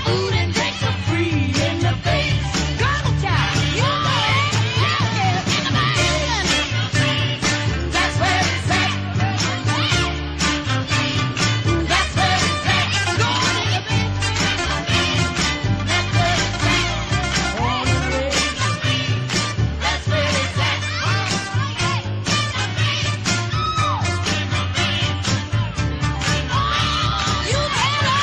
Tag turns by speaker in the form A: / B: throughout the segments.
A: food and drinks are free in the basement. Go child, you know it. Yeah, in the basement. That's where it's at. That's where it's at. Go in the basement. That's where it's at. All in the basement. That's where it's at. You better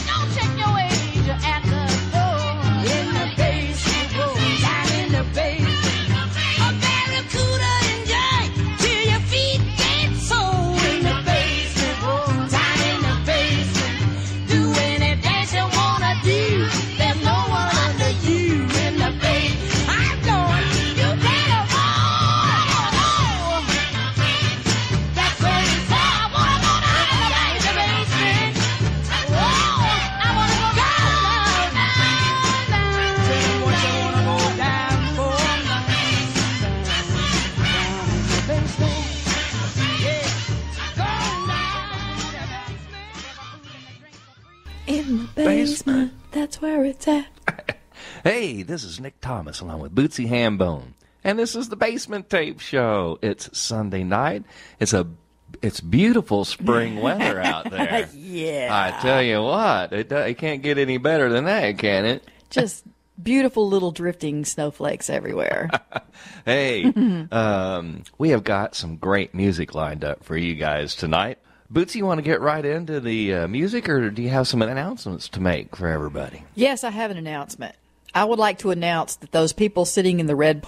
A: don't check your age at the door. In the basement, go down in the basement. A barracuda and Jack till your feet get sore. In the basement, go down in the basement. Do any dance you wanna do. There's no one under you in the basement. I'm going. You better run. That's where it's at. I wanna go down in the basement. Whoa, I wanna go down, down. Tell me what you wanna go down for. Down the basement. Yeah, going down.
B: In the basement, that's where it's at.
C: Hey, this is Nick Thomas along with Bootsy Hambone, and this is the Basement Tape Show. It's Sunday night. It's beautiful spring weather out there.
B: Yeah.
C: I tell you what, it can't get any better than that, can it?
B: Just beautiful little drifting snowflakes everywhere.
C: Hey, we have got some great music lined up for you guys tonight. Bootsy, you want to get right into the music, or do you have some announcements to make for everybody?
B: Yes, I have an announcement. I would like to announce that those people sitting in the red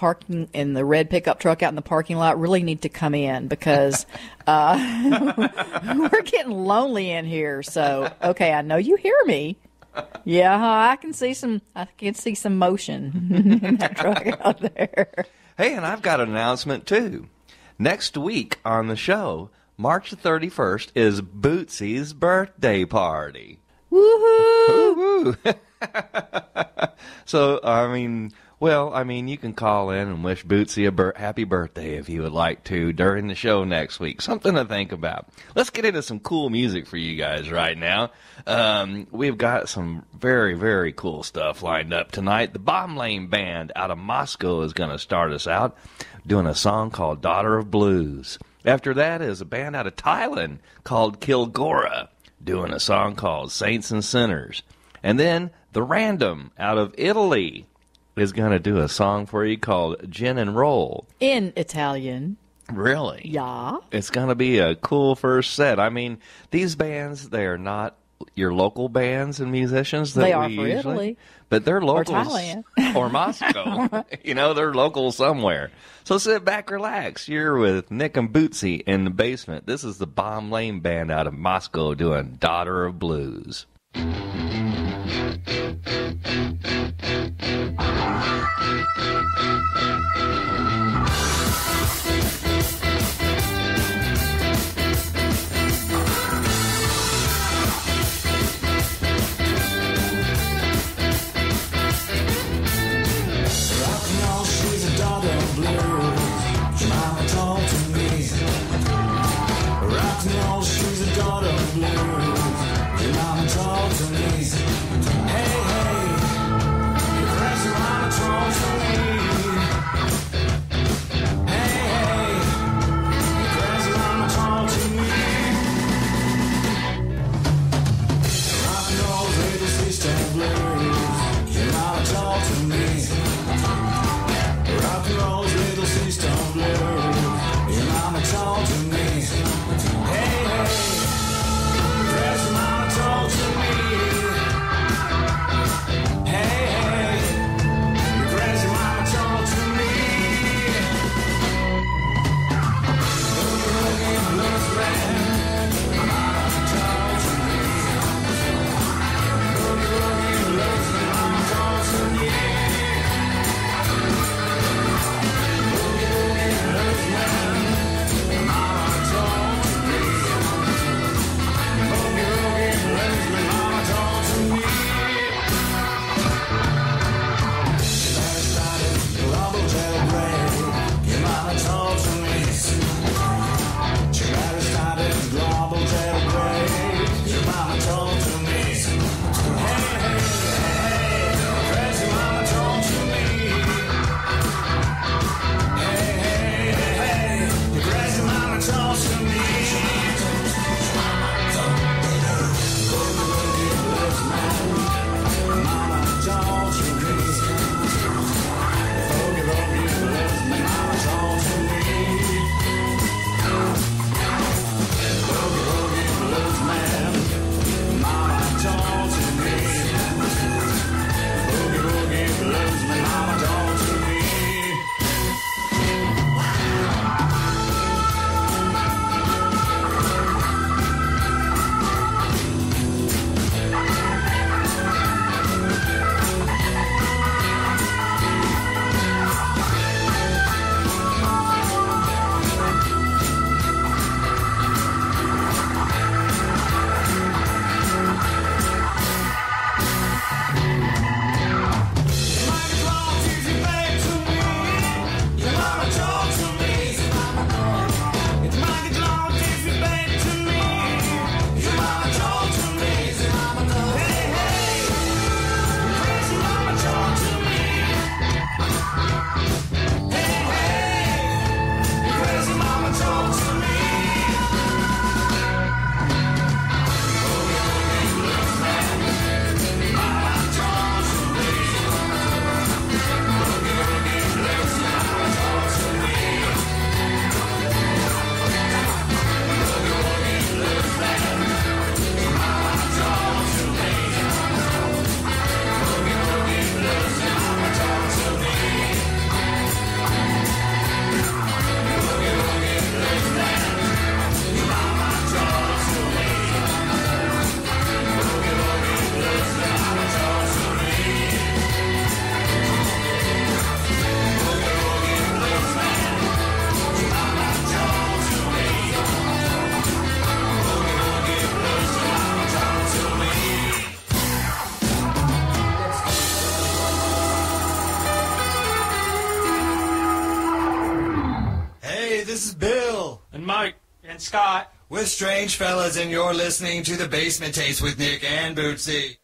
B: pickup truck out in the parking lot really need to come in because we're getting lonely in here. So, okay, I know you hear me. Yeah, I can see some motion in that truck out there.
C: Hey, and I've got an announcement too. Next week on the show, March the 31st, is Bootsy's birthday party.
B: Woohoo!
C: Woo-hoo. So, you can call in and wish Bootsy a happy birthday if you would like to during the show next week. Something to think about. Let's get into some cool music for you guys right now. We've got some very, very cool stuff lined up tonight. The Bomb Lane Band out of Moscow is going to start us out doing a song called Daughter of Blues. After that is a band out of Thailand called Kilgora doing a song called Saints and Sinners. And then The Random out of Italy is going to do a song for you called Gin and Roll.
B: In Italian.
C: Really?
B: Yeah.
C: It's going to be a cool first set. I mean, these bands, they are not your local bands and musicians that
B: they
C: we
B: are for
C: usually,
B: Italy.
C: but they're locals.
B: Or Thailand.
C: Or Moscow. They're local somewhere. So sit back, relax. You're with Nick and Bootsy in the basement. This is the Bomb Lane Band out of Moscow doing Daughter of Blues.
D: Hey, hey, and Mike and Scott.
E: With Strange Fellas, and you're listening to The Basement Tapes with Nick and Bootsy.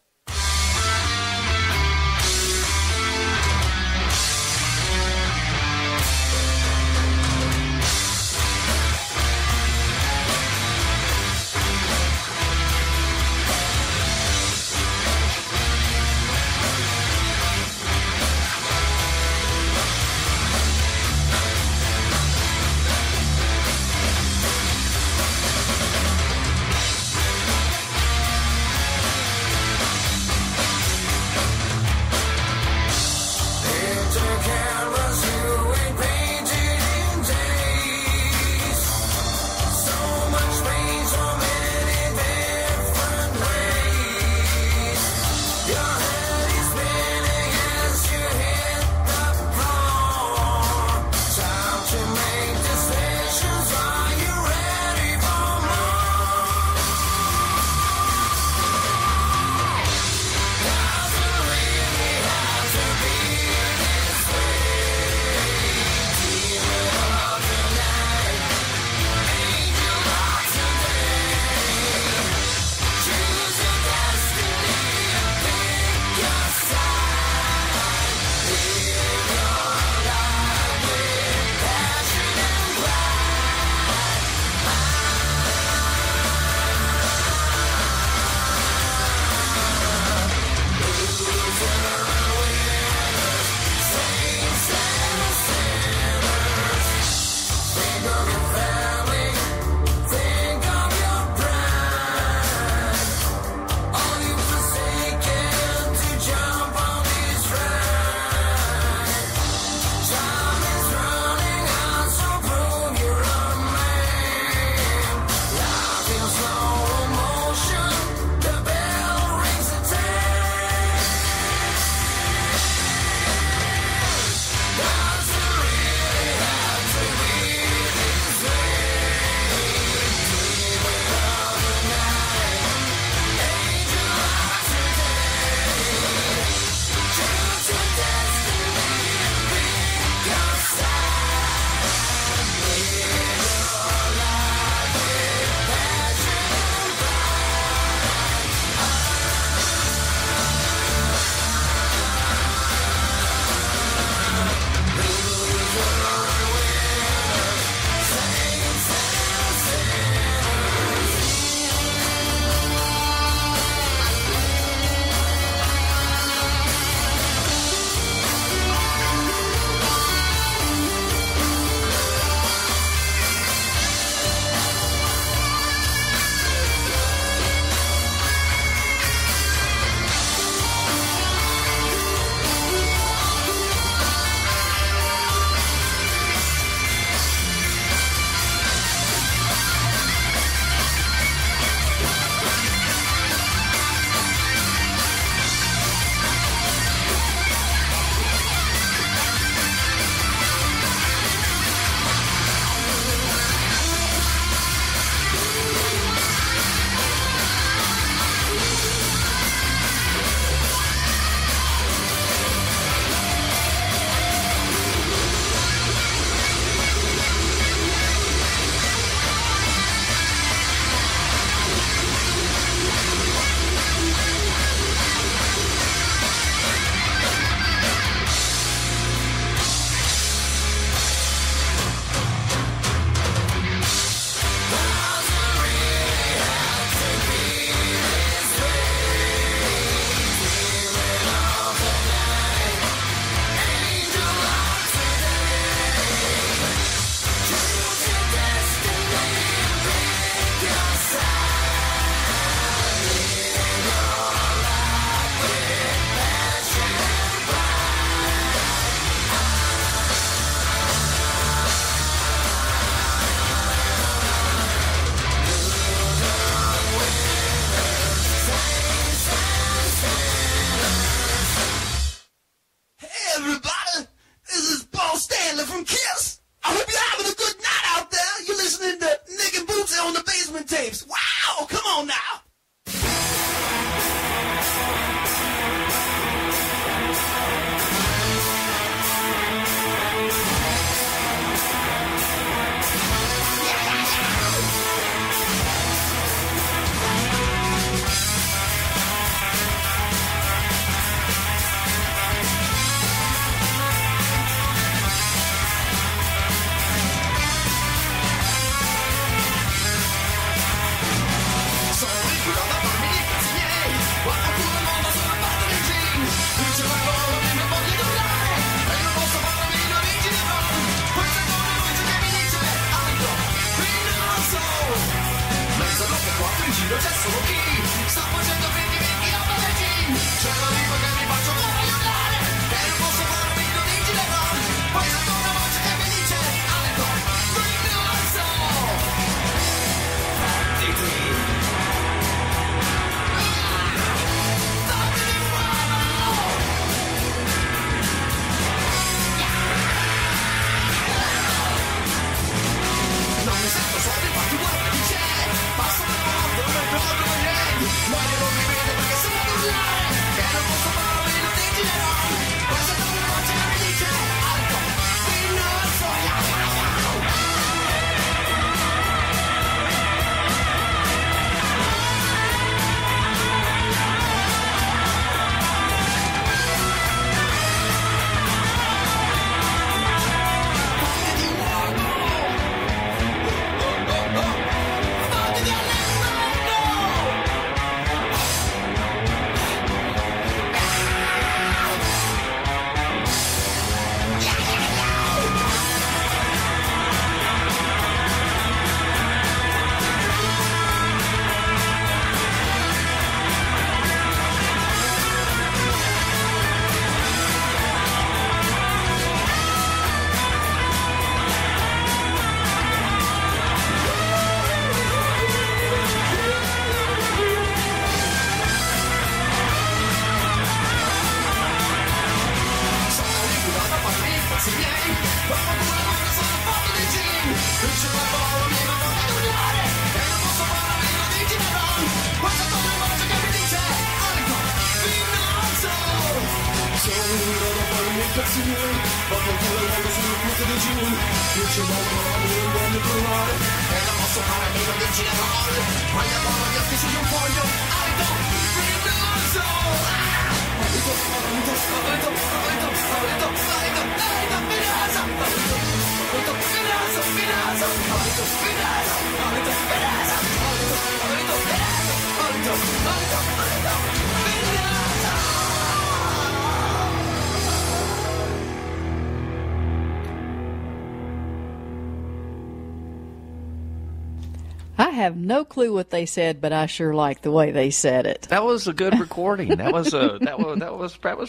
B: I have no clue what they said, but I sure like the way they said it.
C: That was a good recording. That was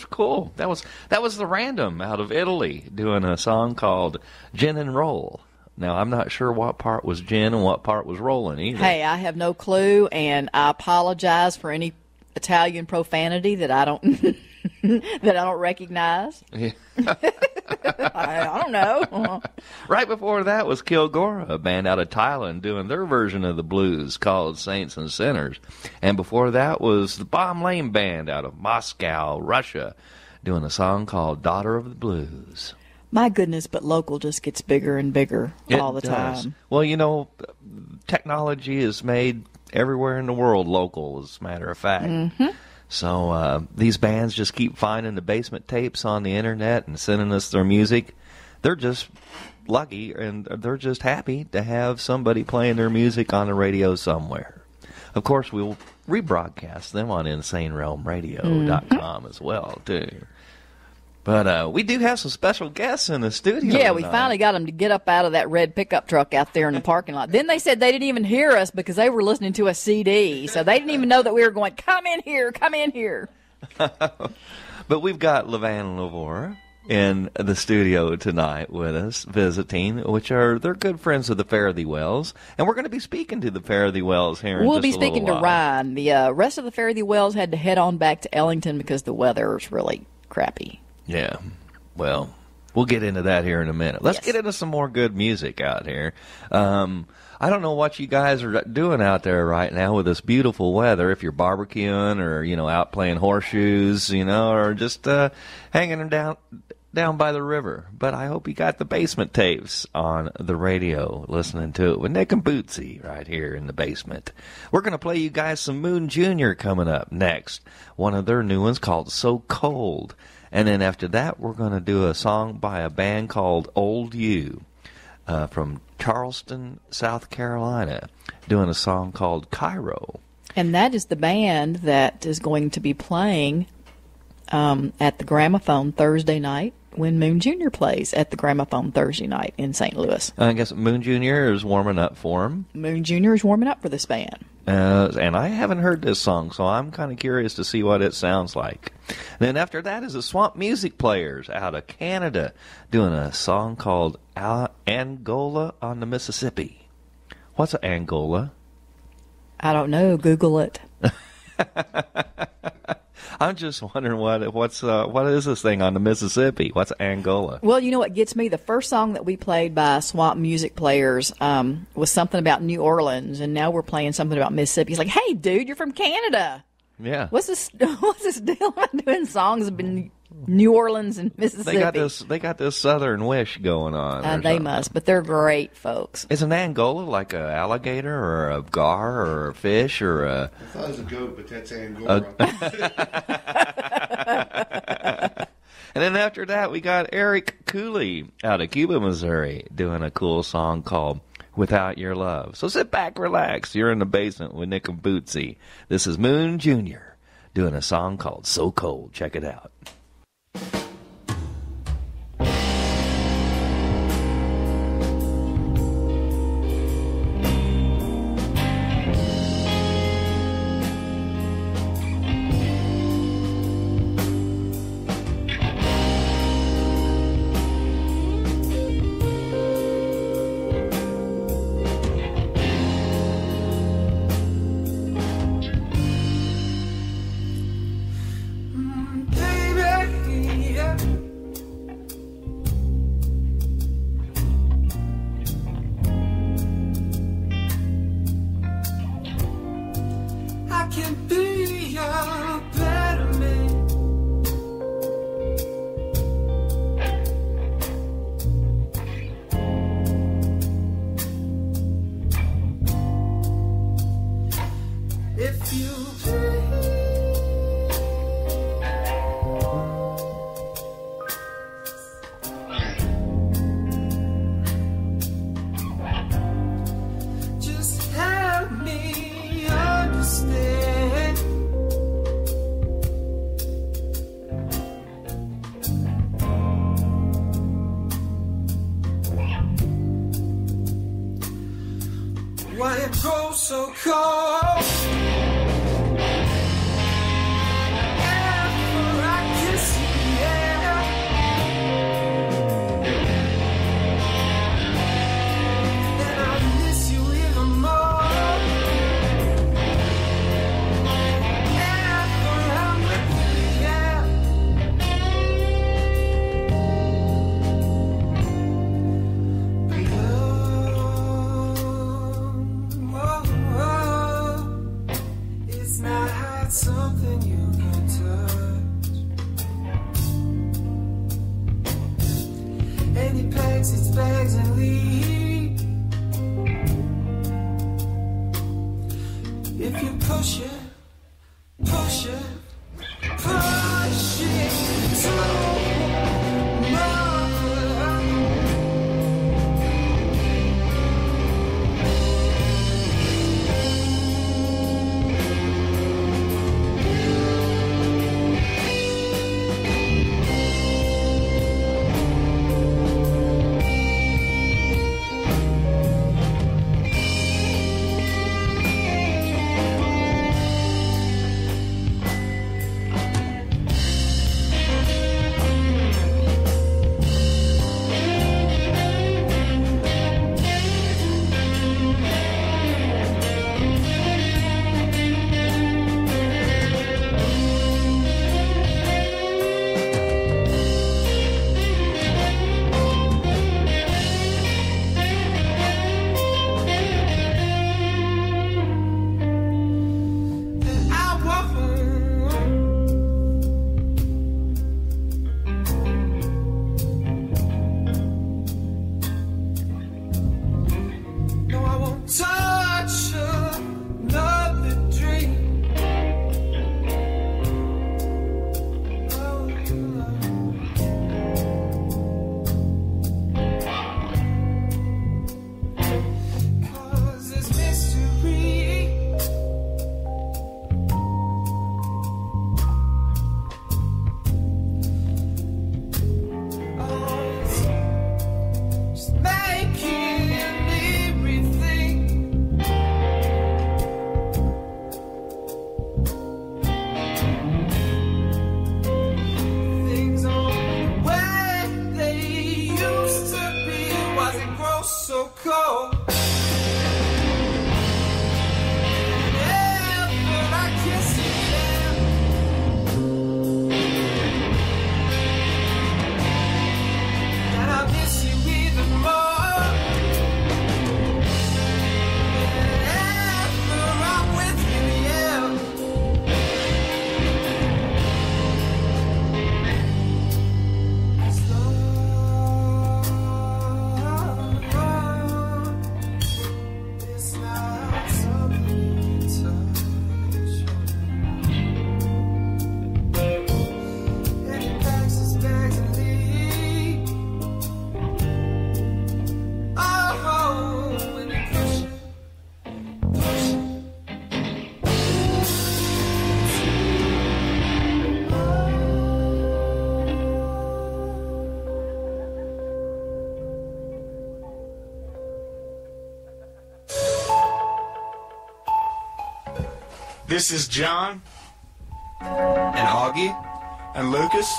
C: cool. That was the Random out of Italy doing a song called Gin and Roll. Now I'm not sure what part was gin and what part was rolling either.
B: Hey, I have no clue, and I apologize for any Italian profanity that I don't that I don't recognize.
C: Yeah.
B: I don't know.
C: Right before that was Kilgore, a band out of Thailand, doing their version of the blues called Saints and Sinners. And before that was the Bomb Lane Band out of Moscow, Russia, doing a song called Daughter of the Blues.
B: My goodness, but local just gets bigger and bigger all the time.
C: Well, you know, technology is made everywhere in the world local, as a matter of fact.
B: Mm-hmm.
C: So these bands just keep finding the basement tapes on the internet and sending us their music. They're just lucky, and they're just happy to have somebody playing their music on the radio somewhere. Of course, we'll rebroadcast them on InsaneRealmRadio.com as well, too. But we do have some special guests in the studio
B: Yeah, we
C: tonight.
B: finally got them to get up out of that red pickup truck out there in the parking lot. Then they said they didn't even hear us because they were listening to a CD. So they didn't even know that we were going, come in here, come in here.
C: But we've got Levan and Lavora in the studio tonight with us, visiting, they're good friends of the Fare-Thee Wells. And we're going to be speaking to the Fare-Thee Wells here in
B: We'll
C: just
B: be
C: a little
B: speaking to
C: while.
B: Ryan. The rest of the Fare-Thee Wells had to head on back to Ellington because the weather is really crappy.
C: Yeah, well, we'll get into that here in a minute. Let's
B: Yes.
C: get into some more good music out here. I don't know what you guys are doing out there right now with this beautiful weather, if you're barbecuing or, out playing horseshoes, or just hanging down by the river. But I hope you got the basement tapes on the radio, listening to it with Nick and Bootsy right here in the basement. We're going to play you guys some Moon Jr. coming up next. One of their new ones called So Cold. And then after that, we're going to do a song by a band called Old You from Charleston, South Carolina, doing a song called Cairo.
B: And that is the band that is going to be playing at the Gramophone Thursday night when Moon Jr. plays at the Gramophone Thursday night in St. Louis.
C: I guess Moon Jr. is warming up for him.
B: Moon Jr. is warming up for this band.
C: And I haven't heard this song, so I'm kind of curious to see what it sounds like. Then after that is the Swamp Music Players out of Canada doing a song called Angola on the Mississippi. What's an Angola?
B: I don't know. Google it.
C: I'm just wondering what is this thing on the Mississippi? What's Angola?
B: Well, you know what gets me? The first song that we played by Swamp Music Players was something about New Orleans, and now we're playing something about Mississippi. He's like, hey, dude, you're from Canada.
C: Yeah.
B: What's this deal about doing songs in New Orleans and Mississippi?
C: They got this Southern wish going on. or
B: They
C: something.
B: must, but they're great folks.
C: Is an Angola like an alligator or a gar or a fish or a...
D: I thought it was a goat, but that's Angora.
C: And then after that, we got Eric Cooley out of Cuba, Missouri, doing a cool song called Without Your Love. So sit back, relax. You're in the basement with Nick and Bootsy. This is Moon Jr. doing a song called So Cold. Check it out.
A: Baby, so cold. After I kiss you, yeah. Then I miss you even more. After I'm with you, yeah. It's not something you can touch. And he packs his bags and leaves. If you push it, push it, push it too much. Touch another dream. Cause there's mystery. Just making me rethink. Things aren't the way they used to be. Why they grow so cold? Yeah, but I kiss you, yeah. And I miss you even more. After I'm with you, yeah. It's not something you can touch. And he packs his bags and leaves. Oh, when you push it, push it.
F: This is John and Augie and Lucas,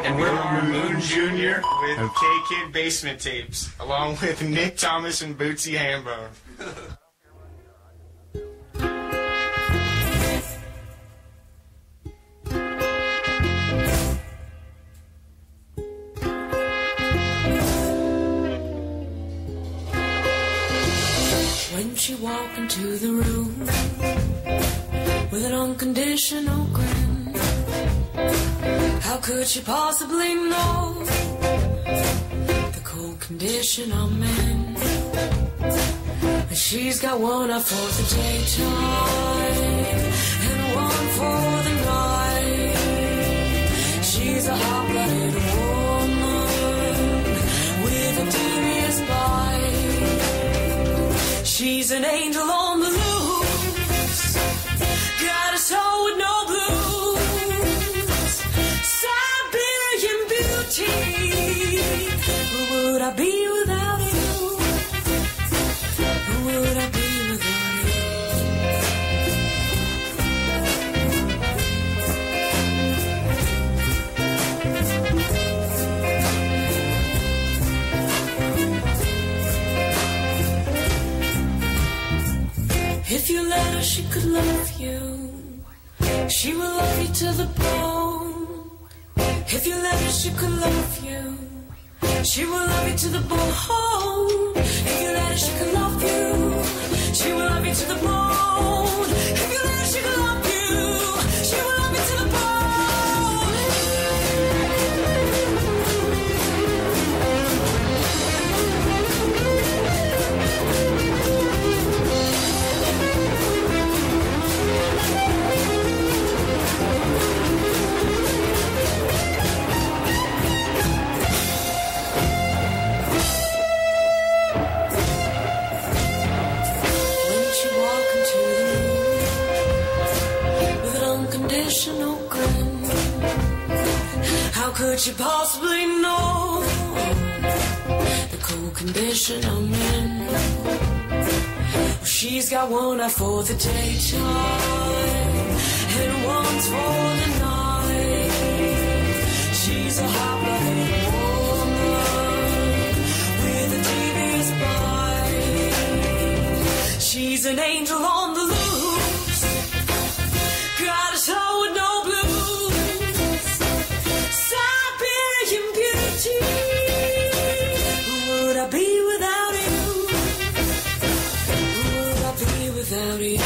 F: and we're Moon Jr. with K-Kid Basement Tapes, along with Nick Thomas and Bootsy Hambone.
G: When she walked into the room with an unconditional grin, how could she possibly know the cold condition I'm in? She's got one eye for the daytime and one for the night. She's a hot-blooded woman with a devious bite. She's an angel on the loose, got a soul with no blues, Siberian beauty. Who would I be without you? Who would I be without you? she could love you, she will love you to the bone. If you let her, she could love you, she will love you to the bone. If you let her, she could love you, she will love you to the bone. If you let her, she could love you, she will love you to the bone. How could you possibly know the cold condition I'm in? Well, she's got one eye for the daytime and one's for the night. She's a hot-blooded woman with a devious bite. She's an angel on the loose, got a soul with no blues. Siberian beauty, who would I be without you? Who would I be without you?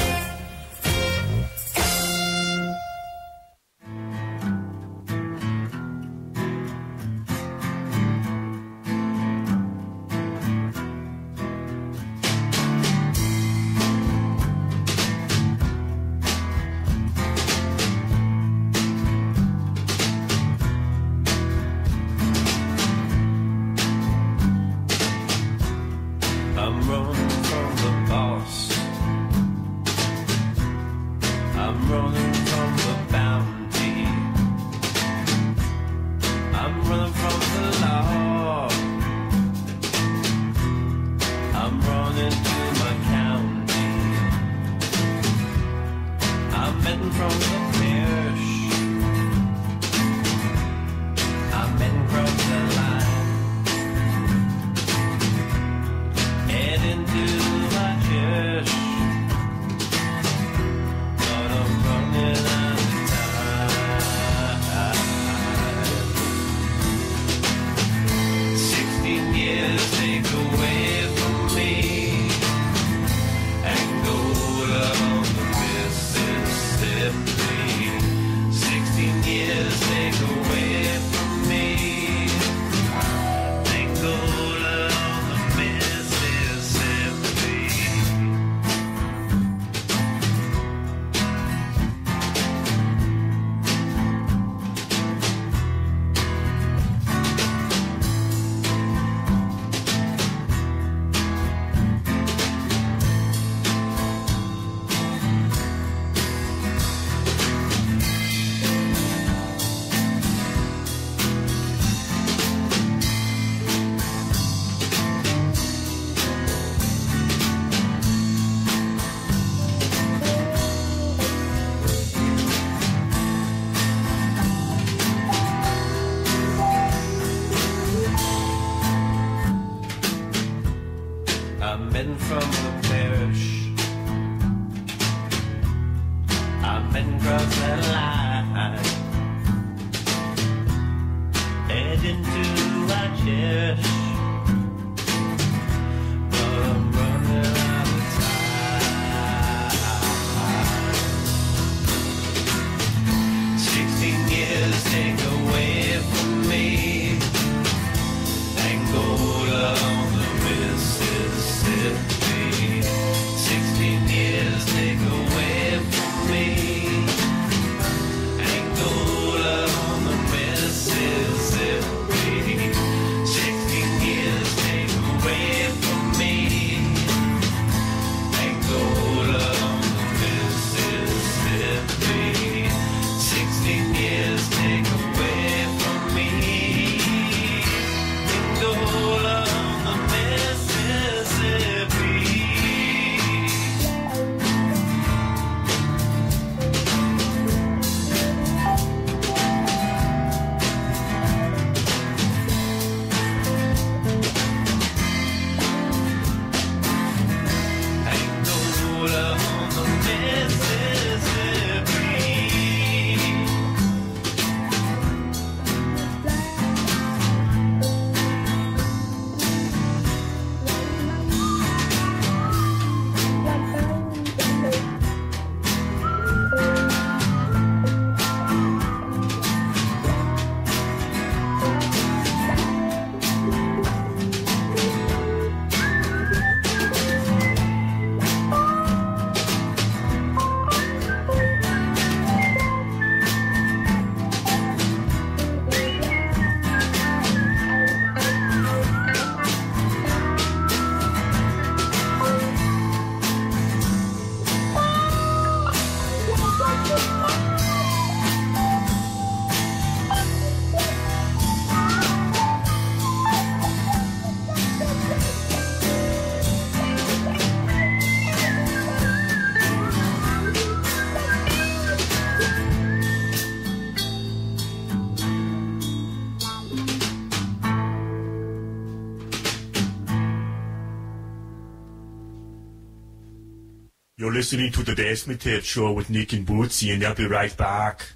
H: You're listening to the Basement Tape Show with Nick and Bootsy, and they'll be right back.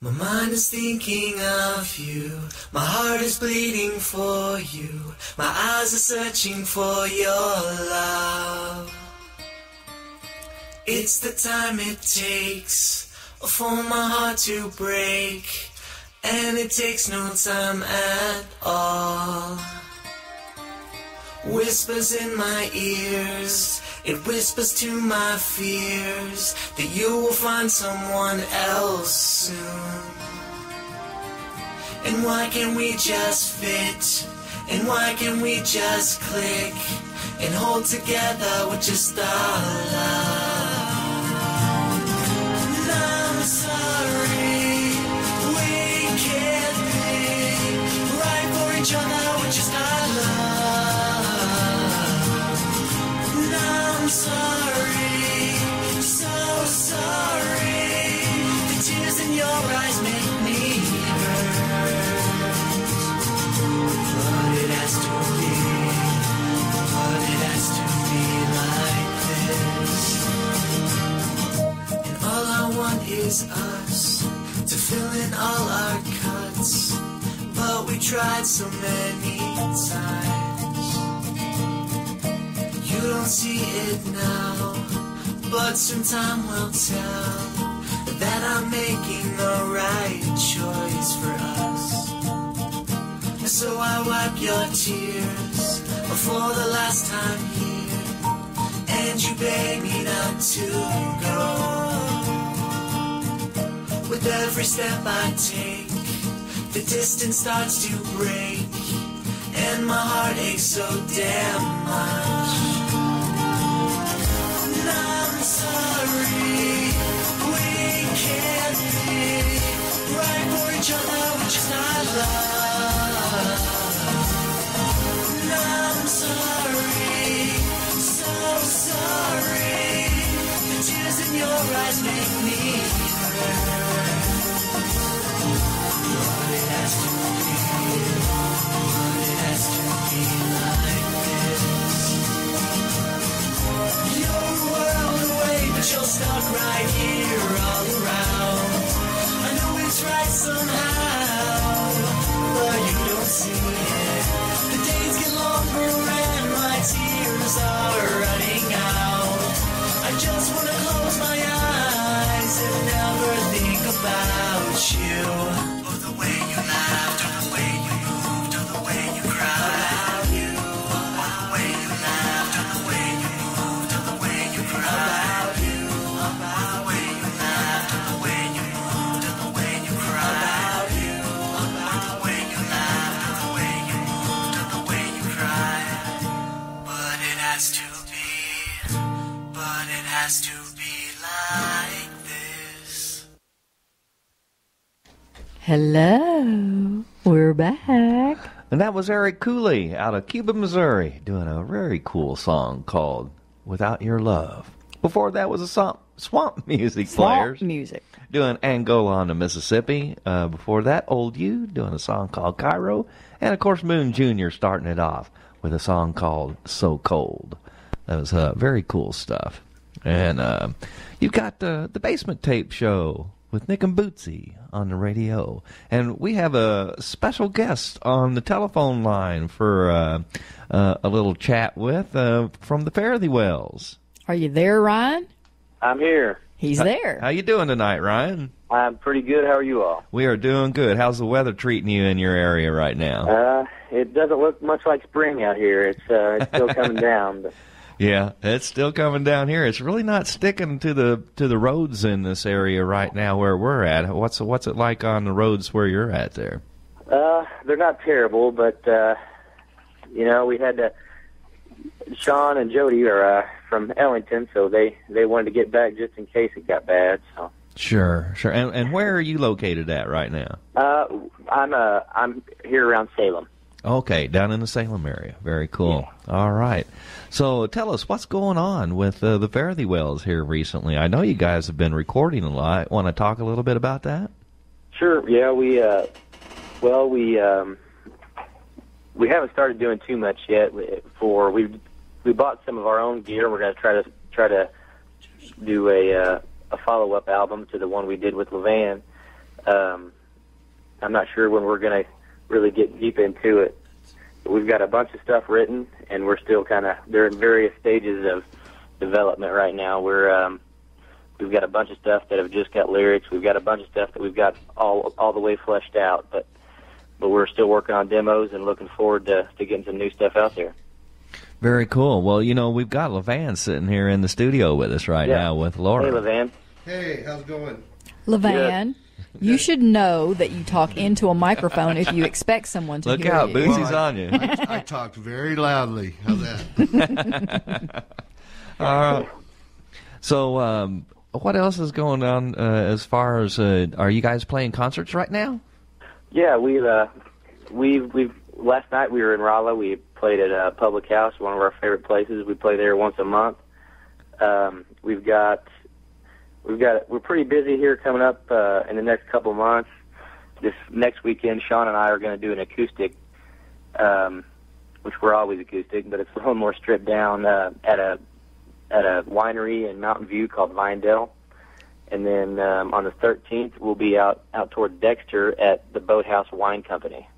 G: My mind is thinking of you. My heart is bleeding for you. My eyes are searching for your love. It's the time it takes for my heart to break, and it takes no time at all. Whispers in my ears, it whispers to my fears that you will find someone else soon. And why can't we just fit? And why can't we just click and hold together with just our love? And I'm sorry we can't be right for each other with just our love. And I'm sorry, so sorry. The tears in your eyes make me hurt. But it has to be, but it has to be like this. And all I want is us to fill in all our cuts, but we tried so many times. You don't see it now, but soon time will tell that I'm making the right choice for us. So I wipe your tears for the last time here, and you beg me not to go. With every step I take, the distance starts to break, and my heart aches so damn much. And I'm sorry we can't be right for each other with just our love. And I'm sorry, so sorry. The tears in your eyes make me hurt. But it has to be, but it has to be like this. Your world away, but you're stuck right here all around. I know it's right somehow, but you don't see it. The days get longer and my tears are running out. I just want to close my eyes and never think about you. Or the way you laughed, or the way you moved, or the way you cried. About you. Or the way you laughed, or the way you moved, or the way you cried. About you. Or the way you laughed, or the way you moved, or the way you cried. About you. Or the way you laughed, or the way you moved, or the way you cried. But it has to be, but it has to be like this.
B: Hello, we're back.
C: And that was Eric Cooley out of Cuba, Missouri, doing a very cool song called Without Your Love. Before that was a swamp music players.
B: Swamp music.
C: Doing Angola on the Mississippi. Before that, Old You doing a song called Cairo. And, of course, Moon Jr. starting it off with a song called So Cold. That was very cool stuff. And you've got the Basement Tape Show with Nick and Bootsy on the radio. And we have a special guest on the telephone line for a little chat with from the Fare-thee-Wells.
B: Are you there, Ryan?
I: I'm here.
B: He's there.
C: How you doing tonight, Ryan?
I: I'm pretty good. How are you all?
C: We are doing good. How's the weather treating you in your area right now?
I: It doesn't look much like spring out here. It's still coming down. But
C: Yeah, it's still coming down here. It's really not sticking to the roads in this area right now where we're at. What's it like on the roads where you're at there?
I: they're not terrible, but we had to. Sean and Jody are from Ellington, so they wanted to get back just in case it got bad. So.
C: Sure. And where are you located at right now?
I: I'm here around Salem.
C: Okay, down in the Salem area. Very cool. Yeah. All right. So tell us, what's going on with the Fare-thee-Wells here recently? I know you guys have been recording a lot. Want to talk a little bit about that?
I: Sure. Yeah, we haven't started doing too much yet. We bought some of our own gear. We're going to try to do a follow-up album to the one we did with Levan. I'm not sure when we're going to really get deep into it. But we've got a bunch of stuff written, and we're still they're in various stages of development right now. We've got a bunch of stuff that have just got lyrics. We've got a bunch of stuff that we've got all the way fleshed out, but we're still working on demos and looking forward to getting some new stuff out there.
C: Very cool. Well, we've got Levan sitting here in the studio with us right now with Laura.
I: Hey, Levan.
D: Hey, how's it going?
B: Levan, you should know that you talk into a microphone if you expect someone to
C: Look
B: hear
C: out,
B: you.
C: Boosie's on you.
D: I talked very loudly. How's that?
C: All right. So, what else is going on as far as are you guys playing concerts right now?
I: Yeah, we've last night we were in Rolla. We played at a public house, one of our favorite places. We play there once a month. We're pretty busy here coming up in the next couple of months. This next weekend, Sean and I are going to do an acoustic, which we're always acoustic, but it's a little more stripped down at a winery in Mountain View called Vinedale. And then on the 13th, we'll be out toward Dexter at the Boathouse Wine Company.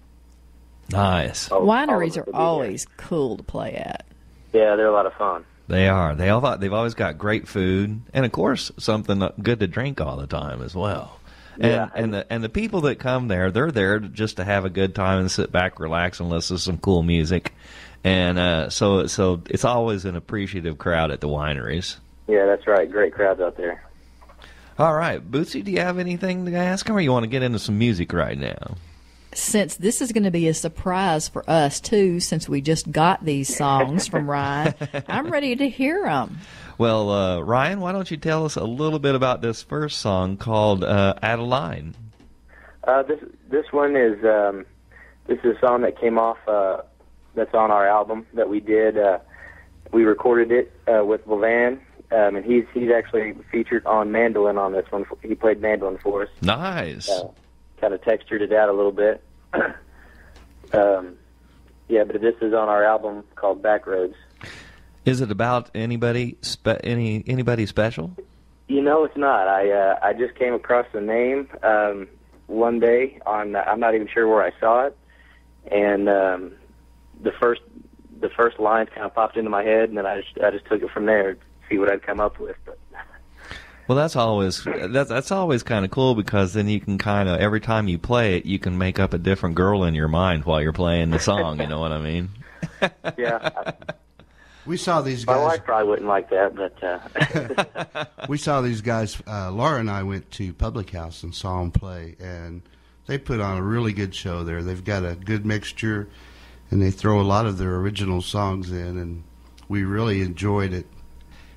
C: Nice.
B: Wineries are always cool to play at.
I: Yeah, they're a lot of fun.
C: They are. They've always got great food, and of course something good to drink all the time as well. And the people that come there, they're there just to have a good time and sit back, relax, and listen to some cool music. And so it's always an appreciative crowd at the wineries.
I: Yeah, that's right. Great crowds out there.
C: All right, Bootsy, do you have anything to ask him, or you want to get into some music right now?
B: Since this is going to be a surprise for us, too, since we just got these songs from Ryan, I'm ready to hear them.
C: Well, Ryan, why don't you tell us a little bit about this first song called Adeline?
I: This one is this is a song that came off that's on our album that we did. We recorded it with Levan, and he's actually featured on mandolin on this one. He played mandolin for us.
C: Nice.
I: Kind of textured it out a little bit. Yeah, but this is on our album called Backroads.
C: Is it about anybody special?
I: It's not. I just came across the name one day on. I'm not even sure where I saw it, and the first lines kind of popped into my head, and then I just took it from there to see what I'd come up with. But.
C: Well, that's always kind of cool, because then you can kind of, every time you play it, you can make up a different girl in your mind while you're playing the song. You know what I mean?
I: Yeah.
D: We saw these guys.
I: My wife probably wouldn't like that, but
D: we saw these guys. Laura and I went to Public House and saw them play, and they put on a really good show there. They've got a good mixture, and they throw a lot of their original songs in, and we really enjoyed it.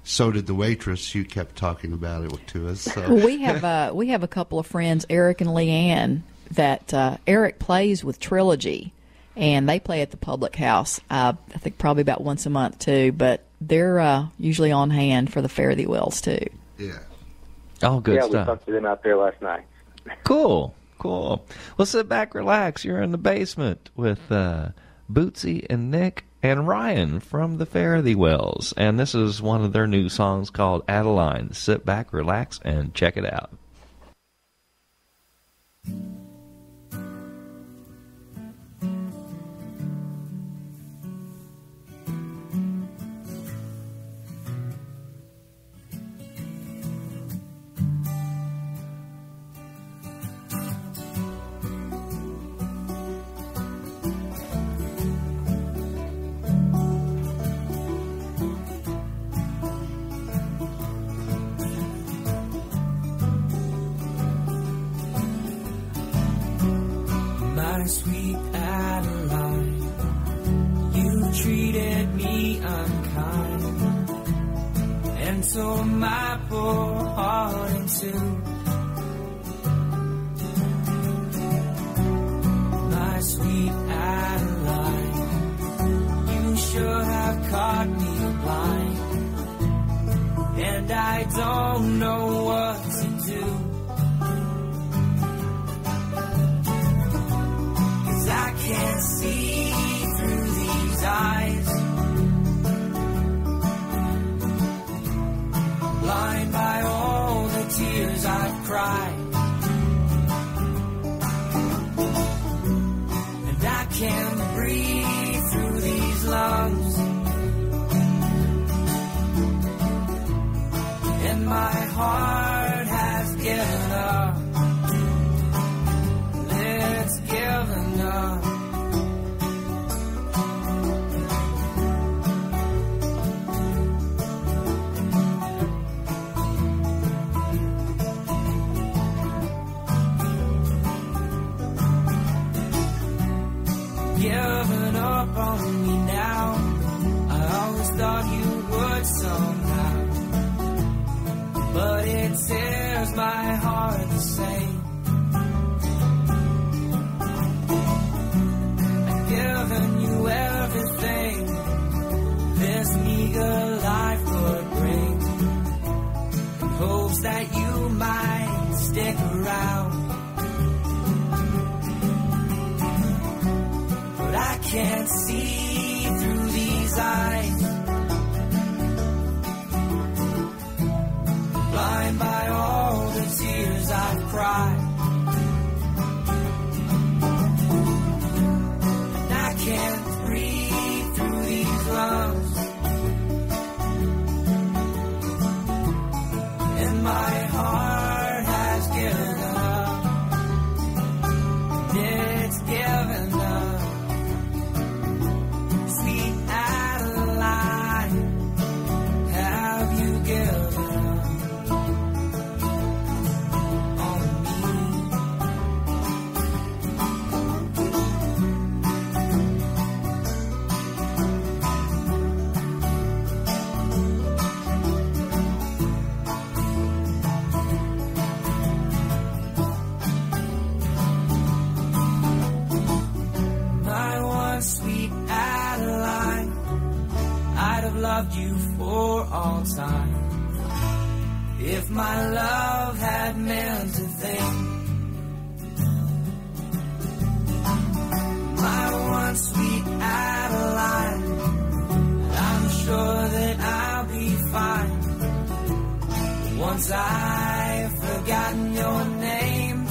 D: So did the waitress. You kept talking about it to us. So.
B: Well, we have a couple of friends, Eric and Leanne, that Eric plays with Trilogy, and they play at the Public House. I think probably about once a month too, but they're usually on hand for the Fare Thee Wells too.
D: Yeah.
C: Oh, good
I: yeah,
C: stuff.
I: we talked to them out there last night.
C: Cool. Well, sit back, relax. You're in the basement with Bootsy and Nick and Ryan from the Fare Thee Wells, and this is one of their new songs called Adeline. Sit back, relax, and check it out.
G: My sweet Adeline, you treated me unkind and tore my poor heart in two. My sweet Adeline, you sure have caught me blind, and I don't know what to do. I can't see through these eyes. Blind up on me now. I always thought you would somehow, but it tears my heart the same. I've given you everything this meager life could bring, in hopes that you might stick around. But I can't see through these eyes, blind by all the tears I've cried. And I can't breathe through these lungs, and my heart has given up. It's given up. Sweet Adeline, have you given up on me? My one sweet Adeline, I'd have loved you for all time if my love had meant a thing. My one sweet Adeline, I'm sure that I'll be fine once I've forgotten your name.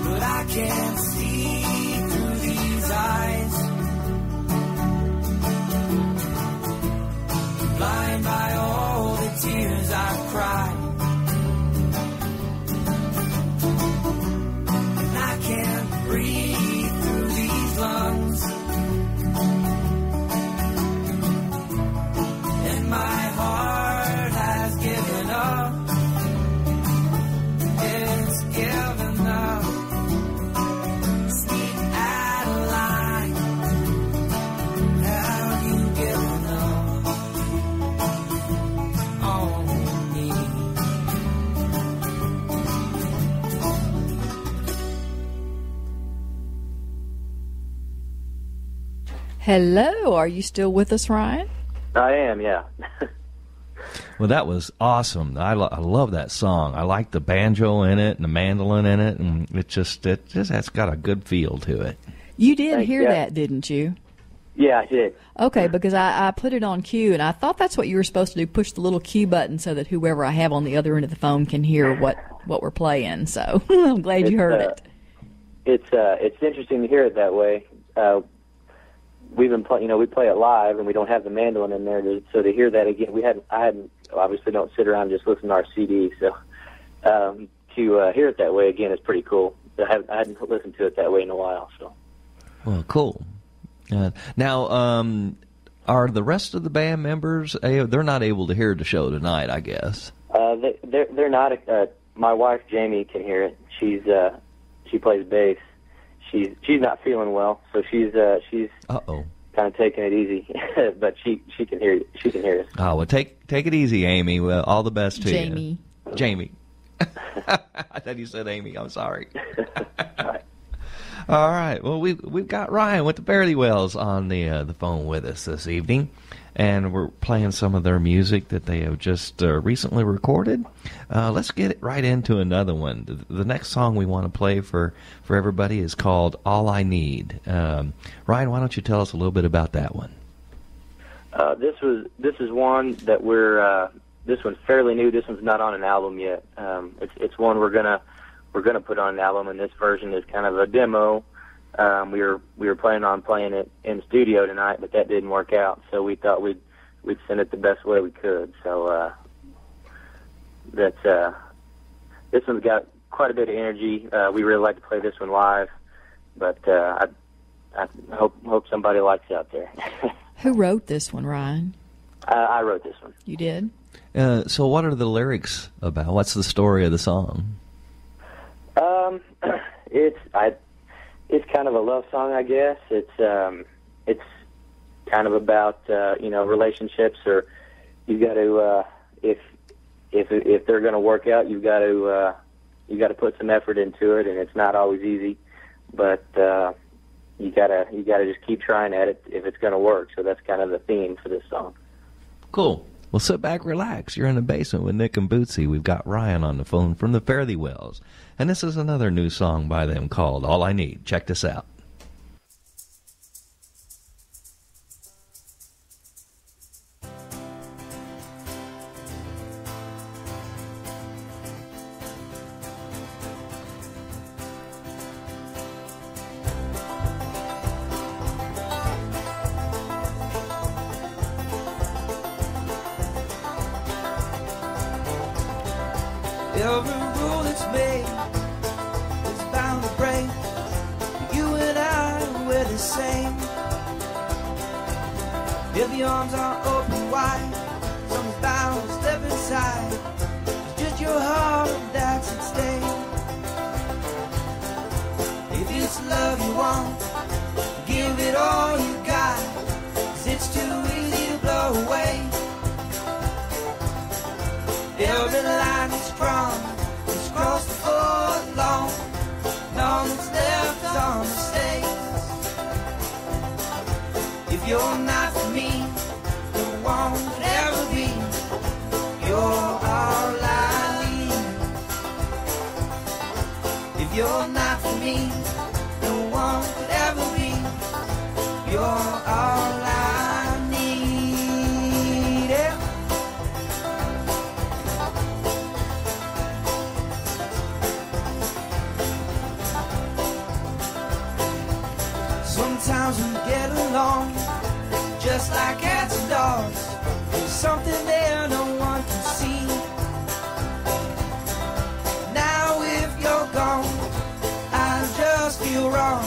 G: But I can't see through these eyes, blind by all the tears I've cried. And I can't breathe through these lungs, and my heart has given up. It's given up. Sweet Adeline, have you given up on me?
B: Hello, are you still with us, Ryan?
I: I am, yeah.
C: Well, that was awesome. I love that song. I like the banjo in it and the mandolin in it, and it just has got a good feel to it.
B: You did
I: Thanks,
B: hear
I: yeah.
B: that, didn't you?
I: Yeah, I did.
B: Okay, because I put it on cue, and I thought that's what you were supposed to do, push the little cue button so that whoever I have on the other end of the phone can hear what we're playing. So I'm glad you heard it.
I: It's interesting to hear it that way. We've been we play it live, and we don't have the mandolin in there, so to hear that again, I hadn't obviously don't sit around and just listen to our CD, so to hear it that way again is pretty cool. I hadn't listened to it that way in a while, so. Well,
C: cool. Now, are the rest of the band members? They're not able to hear the show tonight, I guess.
I: They're not. My wife Jamie can hear it. She plays bass. She's not feeling well, so she's kind of taking it easy. But she can hear it. She can hear us.
C: Oh well, take it easy, Amy. Well, all the best to
B: Jamie.
C: you, Jamie. I thought you said Amy. I'm sorry. All right. Well, we've got Ryan with the Fairly Wells on the phone with us this evening, and we're playing some of their music that they have just recently recorded. Let's get right into another one. The next song we want to play for everybody is called "All I Need." Ryan, why don't you tell us a little bit about that one?
I: This is one that this one's fairly new. This one's not on an album yet. It's one we're gonna put on an album, and this version is kind of a demo. We were planning on playing it in the studio tonight, but that didn't work out. So we thought we'd send it the best way we could. So this one's got quite a bit of energy. We really like to play this one live, but I hope somebody likes it out there.
B: Who wrote this one, Ryan?
I: I wrote this one.
B: You did?
C: So what are the lyrics about?
I: It's kind of a love song, I guess. It's kind of about relationships, or you got to if they're going to work out, you got to put some effort into it, and it's not always easy, but you gotta just keep trying at it if it's going to work. So that's kind of the theme for this song.
C: Cool. Well, sit back, relax. You're in the basement with Nick and Bootsy. We've got Ryan on the phone from the Fare Thee Wells. And this is another new song by them called All I Need. Check this out.
J: Every rule that's made is bound to break. You and I, we're the same. If the arms are open wide, someone's bound to step inside. It's just your heart that's at stake. If it's love you want, give it all you got, 'cause it's too easy to blow away. Every line that's drawn is crossed before long. And all that's left are mistakes. If you're not for me, no one could ever be. You're all I need. If you're not for me, no one could ever be. You're all I need. Yeah. Sometimes we get along just like cats and dogs. There's something there no one can see. Now if you're gone, I just feel wrong.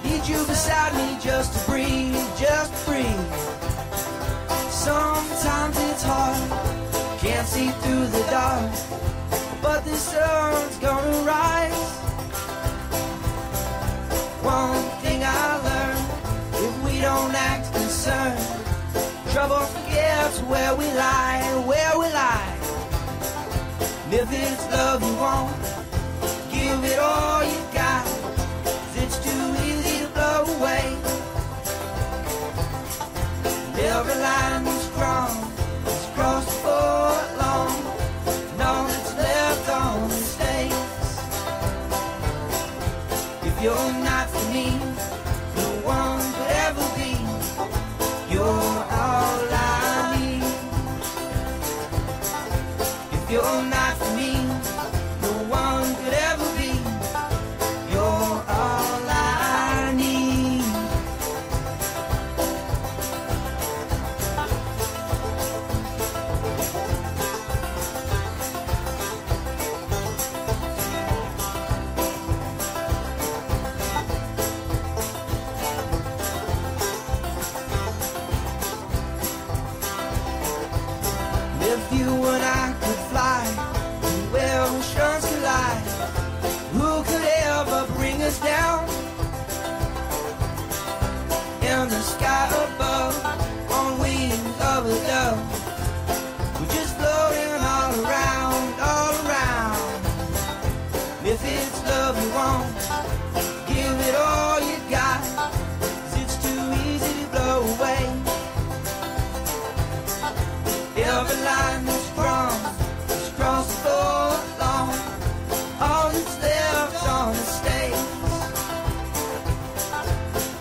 J: Need you beside me just to breathe, just to breathe. Sometimes it's hard, can't see through the dark, but the sun's gonna rise. One thing I learned, if we don't act concerned, trouble forgets where we lie, where we lie. And if it's love you want, give it all you got, 'cause it's too easy to blow away. And every line that's drawn is crossed before long, and all that's left on mistakes. If you're not for me, no one could ever be. You're all I need. If you're not for me, no one could ever be. You're all I need. If you and I could fly to where oceans collide, who could ever bring us down? In the sky above, on wings of a dove, we're just floating all around, all around. If it's love you want, give it all you got, 'cause it's too easy to blow away. Every line that's drawn is crossed before long. All that's left on the stage.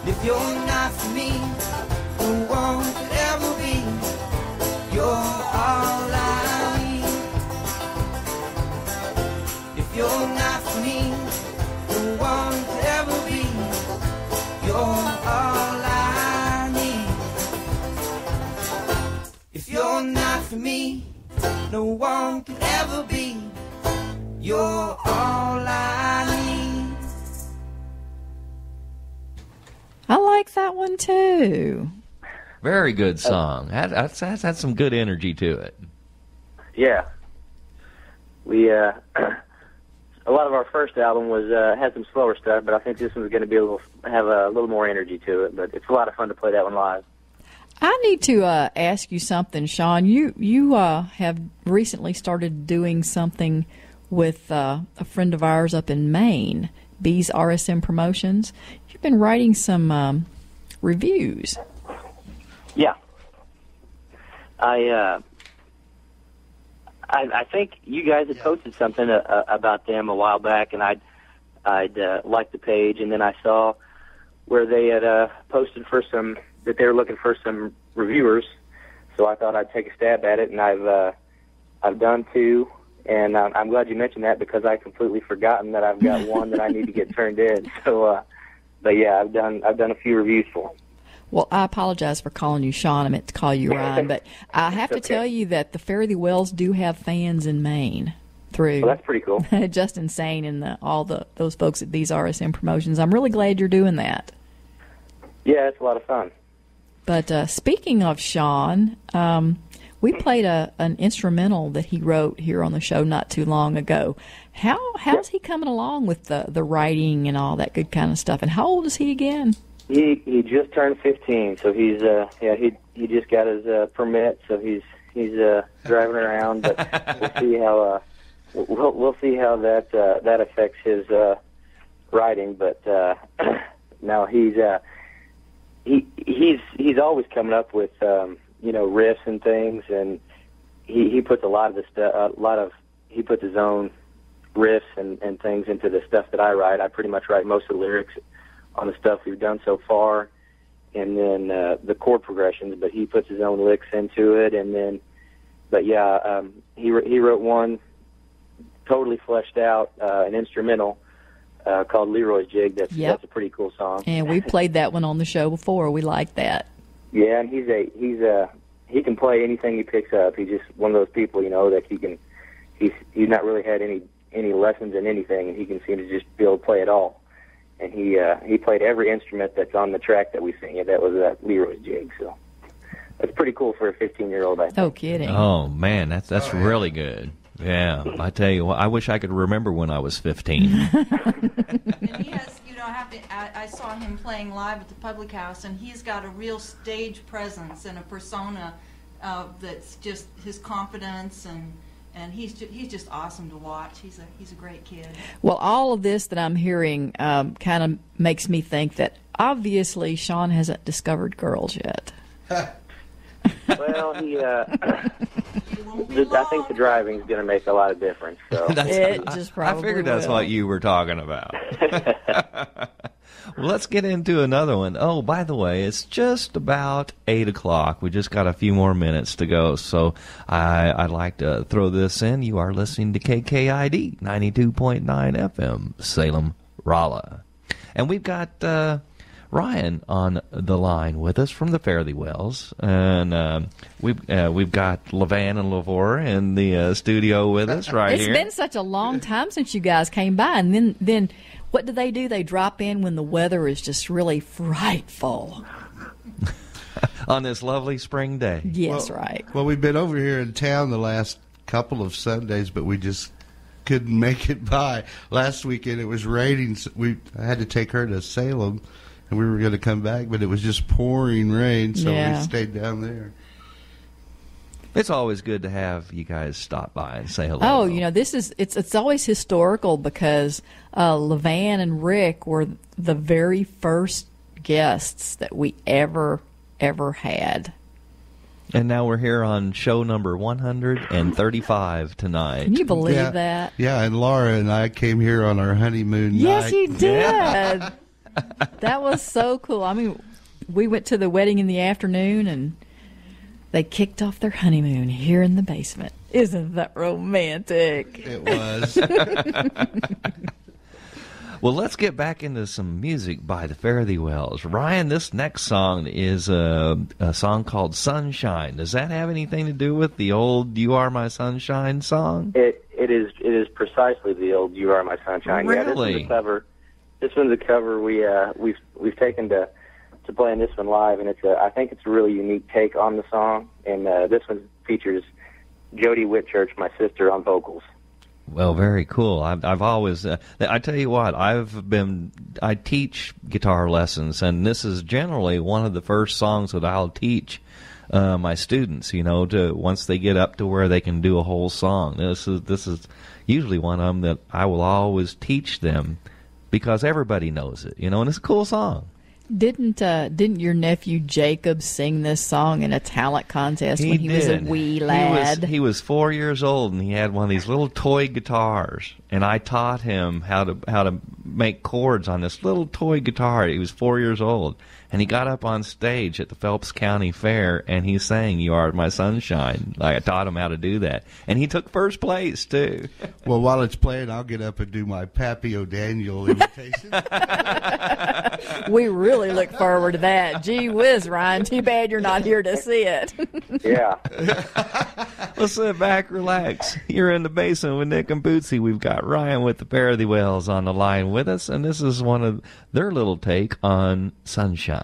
J: If you're not for me, no one could ever be. You're all I need. If you're not for me, no one could ever be. You're all I need. If you're not for me, no one could ever be. You're all I need.
B: I like that one too.
C: Very good song. That's had some good energy to it.
I: Yeah. We a lot of our first album was had some slower stuff, but I think this one's going to be have a little more energy to it. But it's a lot of fun to play that one live.
B: I need to ask you something, Sean. You have recently started doing something with a friend of ours up in Maine, B's RSM Promotions. You've been writing some reviews.
I: Yeah. I think you guys had posted something about them a while back, and I'd liked the page, and then I saw where they had posted that they were looking for some reviewers. So I thought I'd take a stab at it, and I've done two, and I'm glad you mentioned that because I completely forgotten that I've got one that I need to get turned in. So, but yeah, I've done a few reviews for them.
B: Well, I apologize for calling you Sean. I meant to call you Ryan, but I have to tell you that the Fare Thee Wells do have fans in Maine through.
I: Well, that's pretty cool.
B: Just insane, and all those folks at these RSM Promotions. I'm really glad you're doing that.
I: Yeah, it's a lot of fun.
B: But speaking of Sean, we played an instrumental that he wrote here on the show not too long ago. How's he coming along with the writing and all that good kind of stuff? And how old is he again?
I: He just turned 15, so he's he just got his permit, so he's driving around. But we'll see how that affects his writing. But no, he's always coming up with riffs and things, and he puts a lot of the stuff. He puts his own riffs and things into the stuff that I write. I pretty much write most of the lyrics on the stuff we've done so far, and then the chord progressions, but he puts his own licks into it, and then, but yeah, he wrote one totally fleshed out, an instrumental called Leroy's Jig. That's a pretty cool song.
B: And we played that one on the show before. We like that.
I: Yeah, and he can play anything he picks up. He's just one of those people, that he's not really had any lessons in anything, and he can seem to just be able to play it all. And he played every instrument that's on the track that we sing. That was Leroy's Jig. So that's pretty cool for a 15-year-old. I think.
B: No kidding.
C: Oh man, that's really good. Yeah, I tell you what, I wish I could remember when I was 15.
K: And he has, I saw him playing live at the Public House, and he's got a real stage presence and a persona that's just his confidence, and he's just awesome to watch. He's a great kid. Well,
B: all of this that I'm hearing kind of makes me think that obviously Sean hasn't discovered girls yet.
I: Well, I think the driving is going to make a lot of difference. So
B: it just probably
C: I figured that's
B: will.
C: what you were talking about. Well, let's get into another one. Oh, by the way, it's just about 8 o'clock. We just got a few more minutes to go, so I'd like to throw this in. You are listening to KKID 92.9 FM, Salem, Rolla. And we've got Ryan on the line with us from the Fare Thee Wells, and we've got Levan and Lavore in the studio with us here.
B: It's been such a long time since you guys came by, and then what do? They drop in when the weather is just really frightful.
C: On this lovely spring day.
B: Yes, right.
D: Well, we've been over here in town the last couple of Sundays, but we just couldn't make it by. Last weekend it was raining. So I had to take her to Salem, and we were going to come back, but it was just pouring rain, so we stayed down there.
C: It's always good to have you guys stop by and say hello.
B: Oh, it's always historical because Levan and Rick were the very first guests that we ever had.
C: And now we're here on show number 135 tonight.
B: Can you believe that?
D: Yeah, and Laura and I came here on our honeymoon night.
B: Yes, you did. Yeah. That was so cool. I mean, we went to the wedding in the afternoon, and they kicked off their honeymoon here in the basement. Isn't that romantic?
D: It was.
C: Well, let's get back into some music by the Fare Thee Wells. Ryan, this next song is a song called Sunshine. Does that have anything to do with the old You Are My Sunshine song?
I: It is precisely the old You Are My Sunshine.
C: Really?
I: Yeah, this one's a cover we've taken to playing this one live, and I think it's a really unique take on the song. And this one features Jody Whitchurch, my sister, on vocals.
C: Well, very cool. I've always, I tell you what, I teach guitar lessons, and this is generally one of the first songs that I'll teach my students, to once they get up to where they can do a whole song. This is usually one of them that I will always teach them because everybody knows it, and it's a cool song.
B: Didn't your nephew Jacob sing this song in a talent contest when he was a wee lad?
C: He was 4 years old, and he had one of these little toy guitars, and I taught him how to make chords on this little toy guitar. He was 4 years old, and he got up on stage at the Phelps County Fair, and he sang "You Are My Sunshine." I taught him how to do that, and he took first place too.
D: Well, while it's playing, I'll get up and do my Pappy O'Daniel imitation.
B: We really look forward to that. Gee whiz, Ryan, too bad you're not here to see it.
I: Yeah.
C: Let's sit back, relax. You're in the basement with Nick and Bootsy. We've got Ryan with the Fare Thee Wells on the line with us, and this is one of their little take on Sunshine.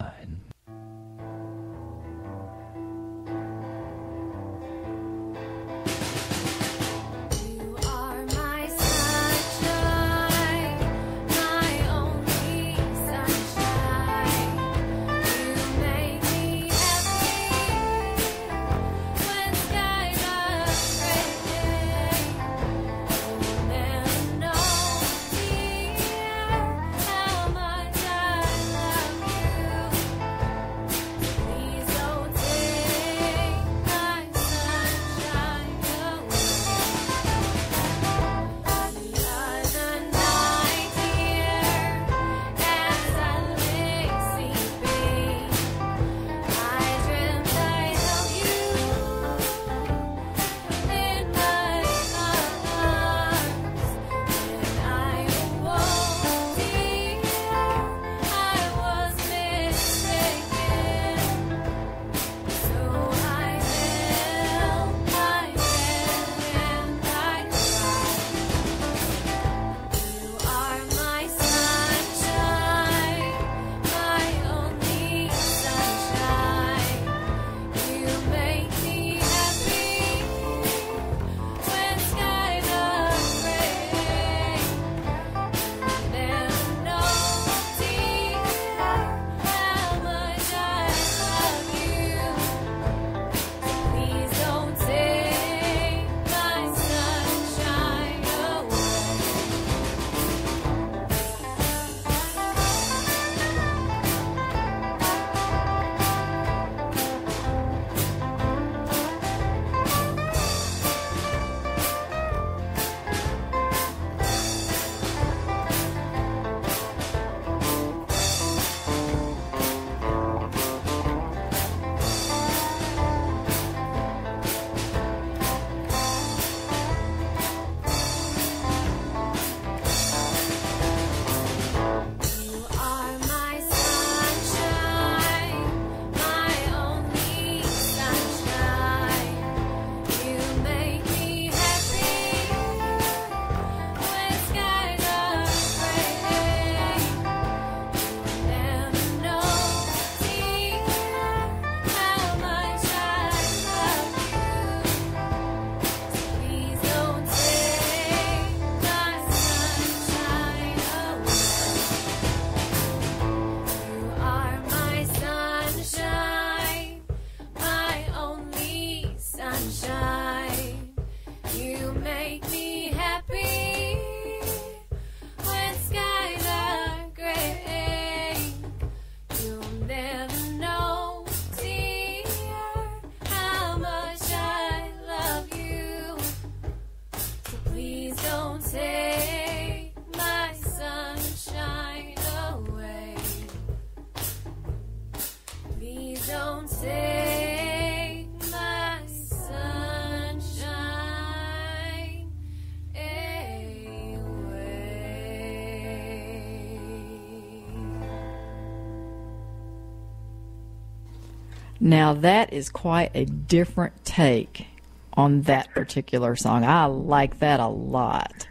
B: Now, that is quite a different take on that particular song. I like that a lot.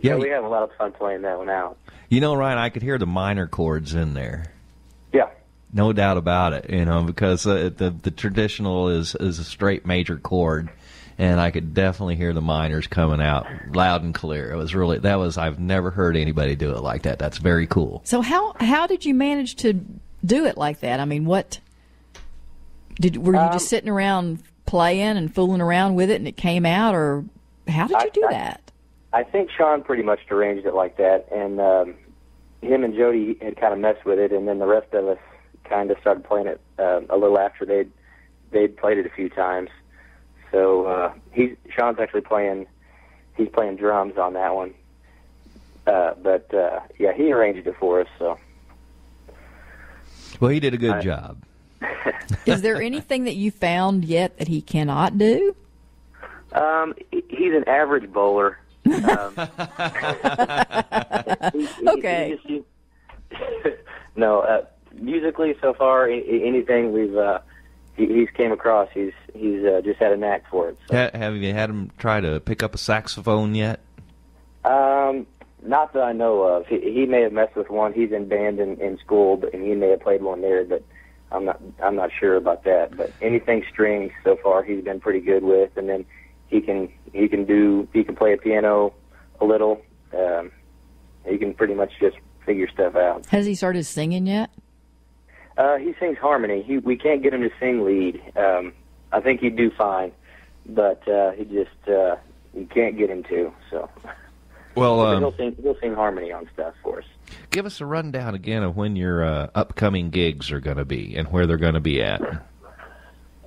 I: Yeah, we have a lot of fun playing that one out.
C: Ryan, I could hear the minor chords in there.
I: Yeah.
C: No doubt about it, because the traditional is a straight major chord, and I could definitely hear the minors coming out loud and clear. It was really I've never heard anybody do it like that. That's very cool.
B: So how did you manage to do it like that? I mean, were you just sitting around playing and fooling around with it and it came out, or how did you do that?
I: I think Sean pretty much arranged it like that, and him and Jody had kind of messed with it, and then the rest of us kind of started playing it a little after they'd played it a few times. So Sean's actually playing drums on that one, but yeah, he arranged it for us. So,
C: well, he did a good job.
B: Is there anything that you found yet that he cannot do?
I: He's an average bowler.
B: Okay.
I: No, musically so far, anything he's came across, he's just had a knack for it. So.
C: Have you had him try to pick up a saxophone yet?
I: Not that I know of. He may have messed with one. He's in band in school, and he may have played one there, but I'm not sure about that. But anything strings so far, he's been pretty good with, and then he can play a piano a little. He can pretty much just figure stuff out.
B: Has he started singing yet?
I: He sings harmony. We can't get him to sing lead. I think he'd do fine, but you can't get him to. So,
C: well,
I: he'll sing harmony on stuff for us.
C: Give us a rundown again of when your upcoming gigs are going to be and where they're going to be at.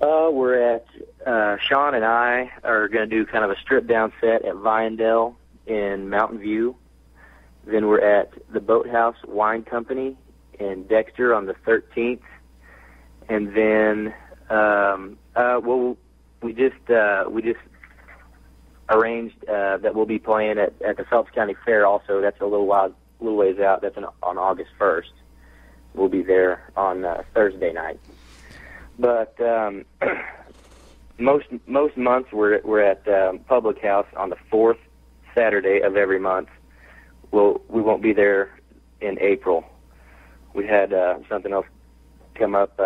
I: We're at Sean and I are going to do kind of a stripped down set at Viandale in Mountain View. Then we're at the Boathouse Wine Company in Dexter on the 13th, and then we just arranged that we'll be playing at the Phelps County Fair. Also, that's a little ways out. That's on August 1st. We'll be there on Thursday night. But most months we're at Public House on the 4th Saturday of every month. We won't be there in April. We had something else come up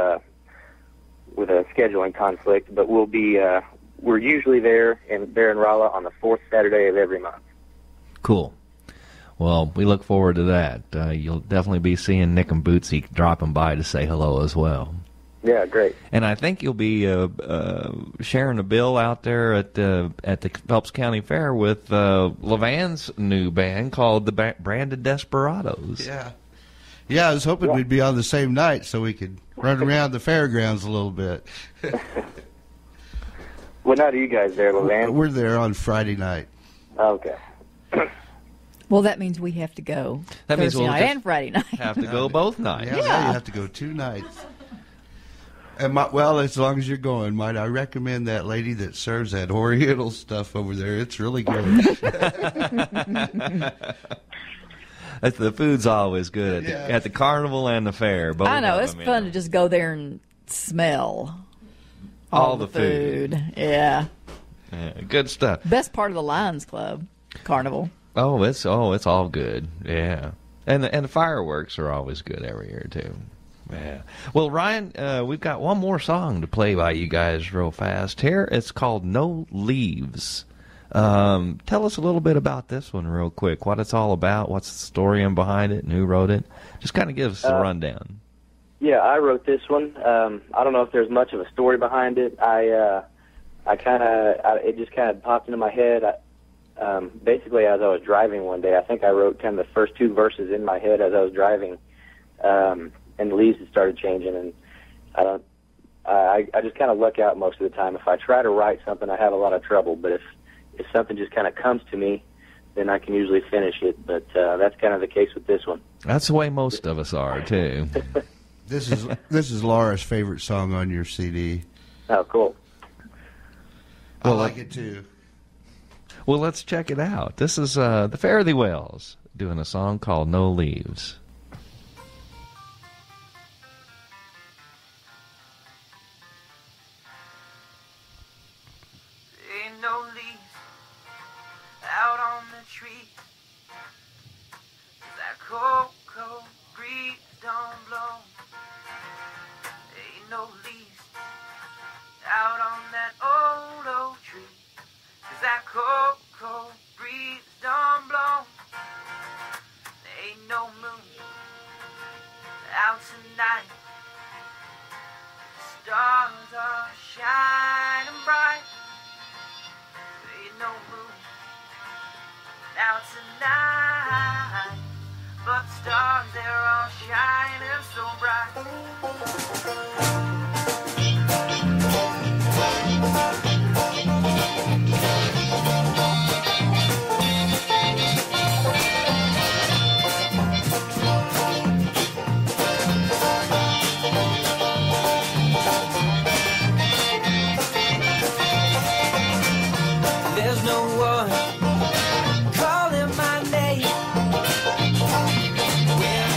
I: with a scheduling conflict, but we're usually there in Rolla on the 4th Saturday of every month.
C: Cool. Well, we look forward to that. You'll definitely be seeing Nick and Bootsy dropping by to say hello as well.
I: Yeah, great.
C: And I think you'll be sharing a bill out there at the Phelps County Fair with Levan's new band called the Branded Desperados.
D: Yeah. Yeah, I was hoping we'd be on the same night so we could run around the fairgrounds a little bit.
I: What night are you guys there, Levan?
D: We're there on Friday night.
I: Okay.
B: Well, that means we have to go
C: that
B: Thursday
C: means
B: night and Friday night.
C: Have to go both nights.
D: Yeah, you have to go 2 nights. And well, as long as you're going, might I recommend that lady that serves that Oriental stuff over there? It's really good.
C: The food's always good at the carnival and the fair. Both
B: I know,
C: of
B: it's
C: them,
B: fun to just go there and smell
C: all the food.
B: Yeah.
C: Good stuff.
B: Best part of the Lions Club carnival.
C: Oh, it's all good. Yeah. And the fireworks are always good every year too. Yeah. Well, Ryan, we've got one more song to play by you guys real fast here. It's called No Leaves. Tell us a little bit about this one real quick, what it's all about, what's the story in behind it, and who wrote it. Just kind of give us a rundown.
I: Yeah, I wrote this one. I don't know if there's much of a story behind it. It just kind of popped into my head. Basically, as I was driving one day, I think I wrote kind of the first 2 verses in my head as I was driving, and the leaves had started changing, and I just kind of luck out most of the time. If I try to write something, I have a lot of trouble, but if something just kind of comes to me, then I can usually finish it, but that's kind of the case with this one.
C: That's the way most of us are, too.
D: This is Laura's favorite song on your CD.
I: Oh, cool.
D: I like it, too.
C: Well, let's check it out. This is the Fare Thee Wells doing a song called No Leaves.
J: Ain't no leaves out on the tree. That cold, cold breeze don't blow. Ain't no leaves out on that old oak tree. tonight, but the stars, they're all shining so bright. There's no one calling my name when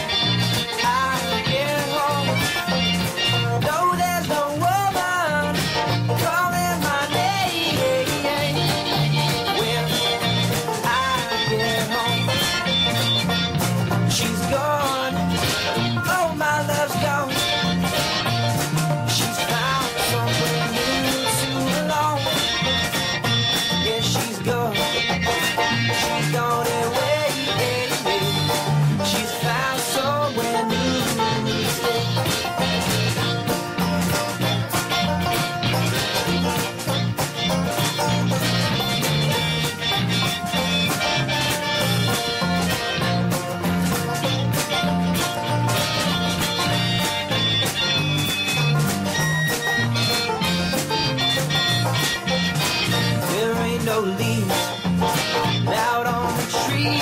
J: I get home. No, there's no woman calling my name when I get home. She's gone, oh, my love's gone. She's found somewhere new to belong. Yeah, she's gone. She's gone away. She's found somewhere new to stay. There ain't no leaves out on the trees.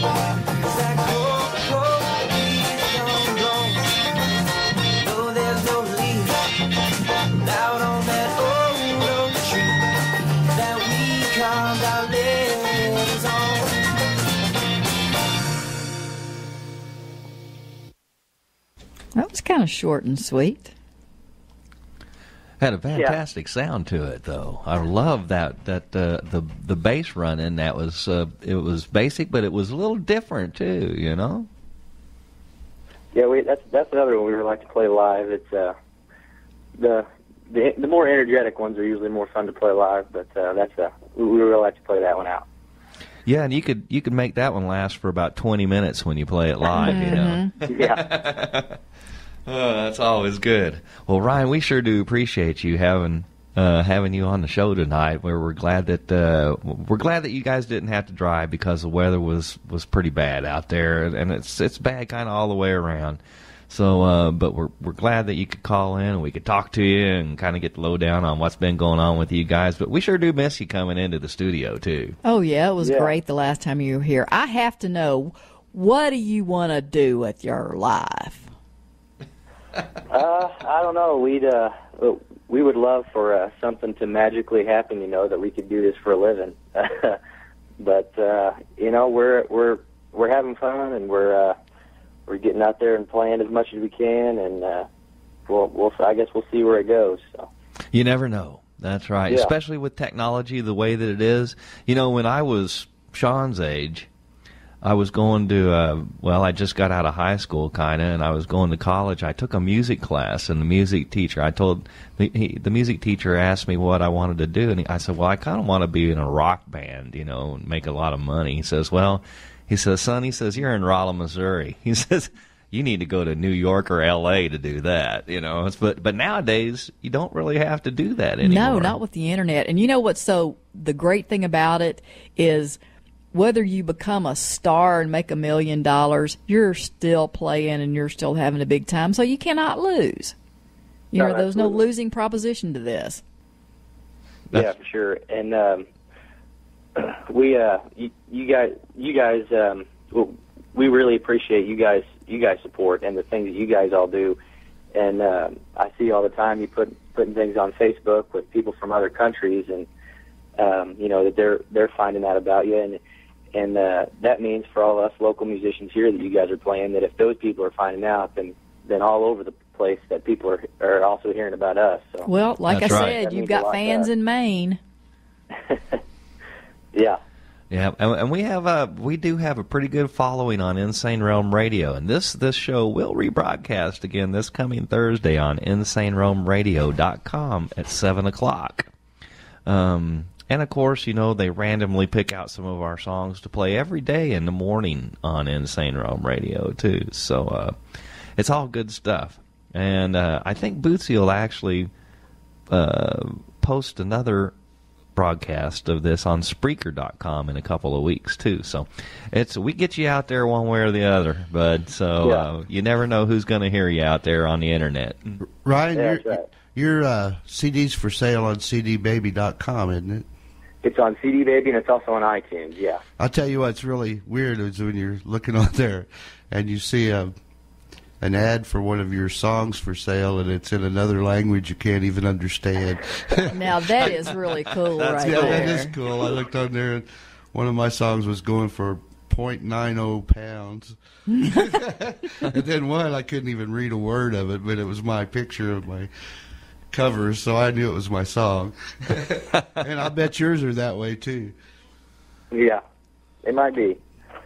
J: 'Cause that cold, cold breeze don't blow. No, there's no leaves out on that old oak tree that we carved our letters on.
B: That was kind of short and sweet.
C: Had a fantastic sound to it, though. I love that the bass run in that was it was basic, but it was a little different too. You know.
I: Yeah, that's another one we really like to play live. It's the more energetic ones are usually more fun to play live, but we really like to play that one out.
C: Yeah, and you could make that one last for about 20 minutes when you play it live. You know.
I: Yeah.
C: Oh, that's always good. Well, Ryan, we sure do appreciate you having you on the show tonight. We're glad that you guys didn't have to drive because the weather was pretty bad out there, and it's bad kind of all the way around. So, but we're glad that you could call in and we could talk to you and kind of get the lowdown on what's been going on with you guys. But we sure do miss you coming into the studio too.
B: Oh yeah, it was great the last time you were here. I have to know, what do you want to do with your life?
I: I don't know. We would love for something to magically happen. You know, that we could do this for a living. But you know, we're having fun, and we're getting out there and playing as much as we can, and I guess we'll see where it goes. So.
C: You never know. That's right.
I: Yeah.
C: Especially with technology the way that it is. You know, when I was Sean's age, I was going to, I just got out of high school, kind of, and I was going to college. I took a music class, and the music teacher, the music teacher asked me what I wanted to do, and I said, well, I kind of want to be in a rock band, you know, and make a lot of money. He says, son, you're in Rolla, Missouri. He says, you need to go to New York or L.A. to do that, you know. But nowadays, you don't really have to do that anymore.
B: No, not with the Internet. And you know what's the great thing about it is, whether you become a star and make $1 million, you're still playing and you're still having a big time, so you cannot lose. There's no losing proposition to this.
I: Yeah, for sure. And you guys, we really appreciate you guys' support and the things that you guys all do. And I see all the time you putting things on Facebook with people from other countries, and you know, that they're finding out about you, and that means for all us local musicians here that you guys are playing, that if those people are finding out, then all over the place that people are also hearing about us. So.
B: Well, like
C: That's
B: I
C: right.
B: said, you've got fans in Maine.
I: Yeah.
C: Yeah, and we do have a pretty good following on Insane Realm Radio, and this show will rebroadcast again this coming Thursday on InsaneRealmRadio.com at 7:00. And, of course, you know, they randomly pick out some of our songs to play every day in the morning on Insane Realm Radio, too. So it's all good stuff. And I think Bootsy will actually post another broadcast of this on Spreaker.com in a couple of weeks too. So we get you out there one way or the other, bud. So you never know who's going to hear you out there on the internet.
D: Ryan, your CD's for sale on cdbaby.com, isn't it?
I: It's on CD Baby, and it's also on iTunes, yeah.
D: I'll tell you what's really weird is when you're looking on there and you see an ad for one of your songs for sale, and it's in another language you can't even understand.
B: Now, that is really cool right
D: yeah,
B: there.
D: that is cool. I looked on there, and one of my songs was going for 0.90 pounds. And then one, I couldn't even read a word of it, but it was my picture of my cover, so I knew it was my song. And I bet yours are that way too.
I: Yeah, it might be.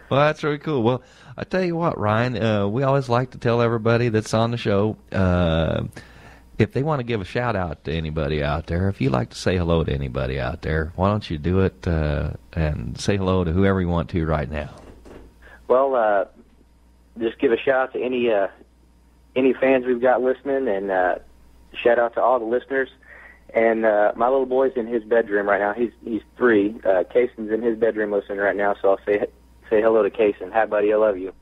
C: Well, that's really cool. Well, I tell you what, Ryan, we always like to tell everybody that's on the show, if they want to give a shout out to anybody out there, if you like to say hello to anybody out there, why don't you do it and say hello to whoever you want to right now?
I: Well, just give a shout out to any fans we've got listening, and shout out to all the listeners. And my little boy's in his bedroom right now. He's 3. Cason's in his bedroom listening right now, so I'll say hello to Cason. Hi, buddy. I love you.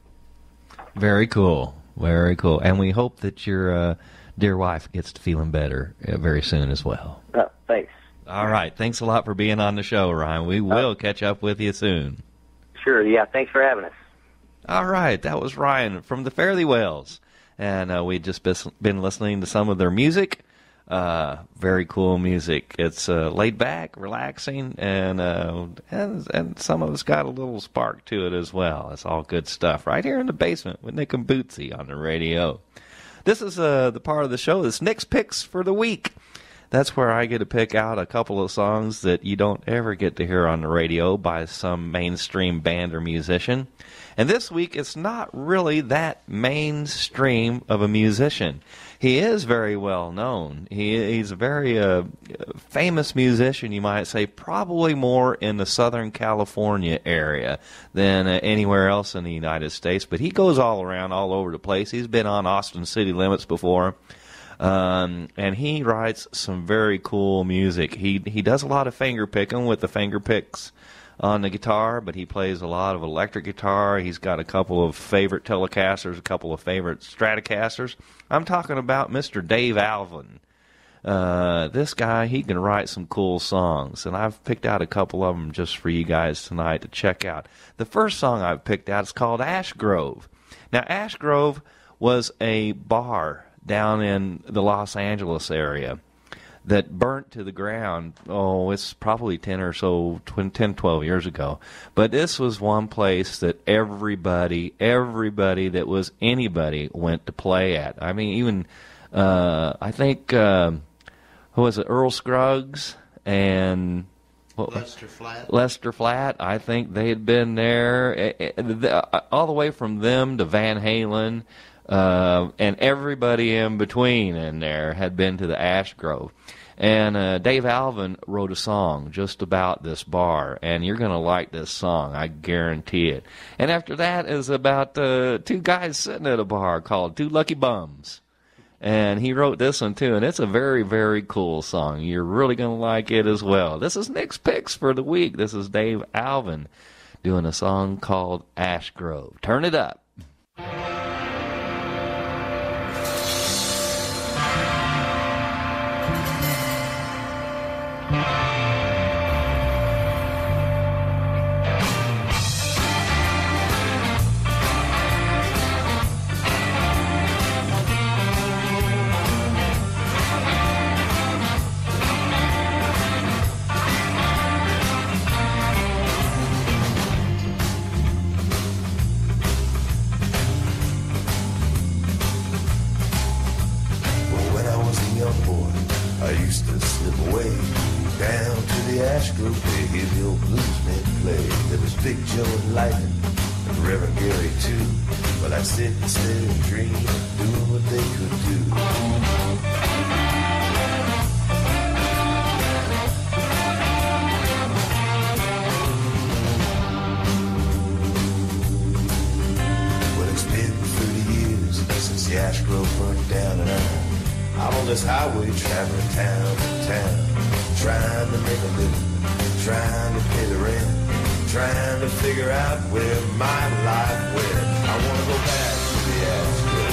C: Very cool. Very cool. And we hope that your dear wife gets to feeling better very soon as well.
I: Thanks.
C: All right. Thanks a lot for being on the show, Ryan. We will catch up with you soon.
I: Sure. Yeah. Thanks for having us.
C: All right. That was Ryan from the Fairly Wells. And we've just been listening to some of their music. Very cool music. It's laid back, relaxing, and some of it's got a little spark to it as well. It's all good stuff right here in the basement with Nick and Bootsy on the radio. This is the part of the show that's Nick's Picks for the Week. That's where I get to pick out a couple of songs that you don't ever get to hear on the radio by some mainstream band or musician. And this week, it's not really that mainstream of a musician. He is very well known. He's a very famous musician, you might say, probably more in the Southern California area than anywhere else in the United States. But he goes all around, all over the place. He's been on Austin City Limits before. And he writes some very cool music. He does a lot of finger picking with the finger picks on the guitar, but he plays a lot of electric guitar. He's got a couple of favorite Telecasters, a couple of favorite Stratocasters. I'm talking about Mr. Dave Alvin. This guy, he can write some cool songs, and I've picked out a couple of them just for you guys tonight to check out. The first song I've picked out is called Ash Grove. Now, Ash Grove was a bar down in the Los Angeles area that burnt to the ground, it's probably 10 or so, 12 years ago. But this was one place that everybody that was anybody went to play at. I mean, even, I think, who was it, Earl Scruggs and Lester Flatt. I think they had been there, all the way from them to Van Halen, and everybody in between in there had been to the Ash Grove. And Dave Alvin wrote a song just about this bar, and you're going to like this song, I guarantee it. And after that is about 2 guys sitting at a bar called Two Lucky Bums. And he wrote this one, too, and it's a very, very cool song. You're really going to like it as well. This is Nick's Picks for the Week. This is Dave Alvin doing a song called Ash Grove. Turn it up.
L: Highway traveling town to town, trying to make a living trying to pay the rent, trying to figure out where my life went. I want to go back to the Astro.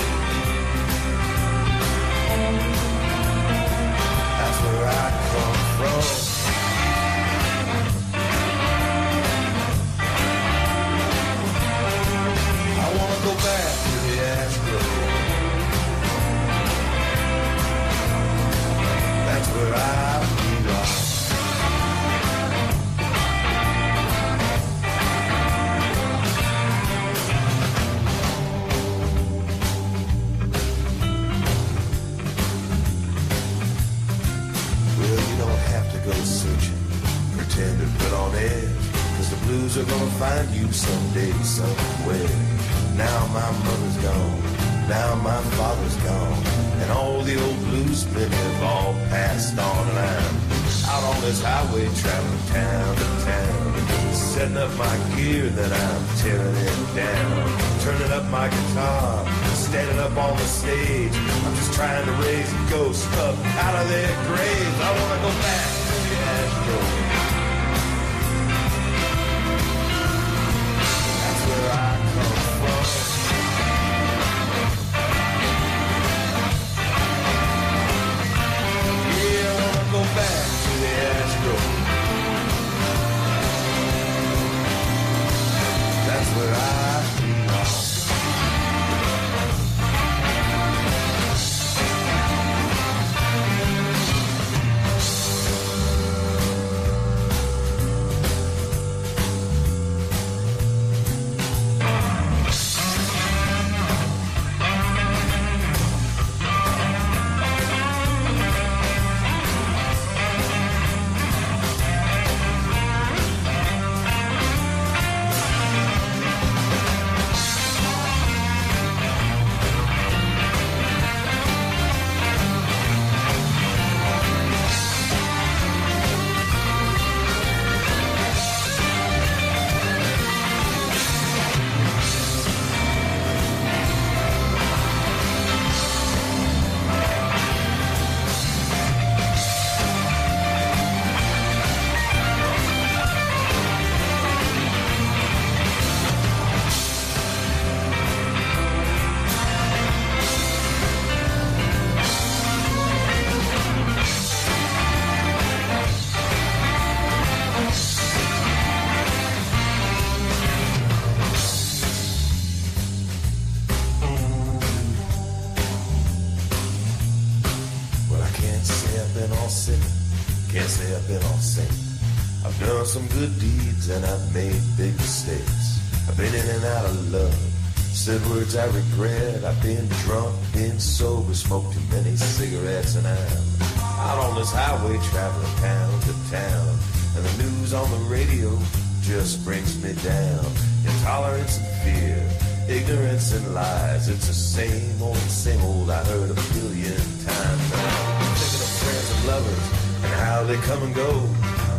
L: That's where I come from. I want to go back to the Astro. That's where I belong. Well, you don't have to go searching, pretend to put on edge, 'cause the blues are gonna find you someday, somewhere. Now my mother's gone, now my father's gone, and all the old bluesmen have all passed on, and I'm out on this highway traveling town to town, setting up my gear, then I'm tearing it down, turning up my guitar, standing up on the stage. I'm just trying to raise ghosts up out of their graves. I want to go back to the Astro. That's where I come from. Yeah, I want to go back to the Astro. That's where I belong. Can't say I've been all saint. I've done some good deeds and I've made big mistakes. I've been in and out of love, said words I regret. I've been drunk, been sober, smoked too many cigarettes, and I'm out on this highway traveling town to town. And the news on the radio just brings me down. Intolerance and fear, ignorance and lies. It's the same old I heard a billion times now. Thinking of friends and lovers and how they come and go,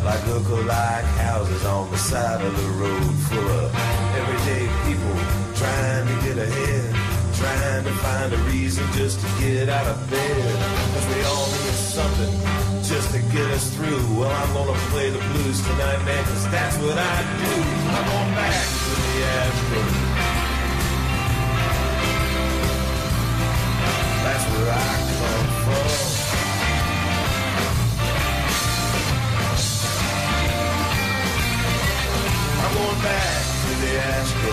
L: like look-alike houses on the side of the road, full of everyday people trying to get ahead, trying to find a reason just to get out of bed. 'Cause we all need something just to get us through. Well, I'm gonna play the blues tonight, man, 'cause that's what I do. I'm going back to the Astro. That's where I come from. I'm going back to the Astro.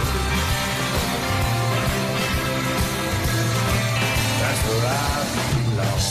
L: That's where I belong.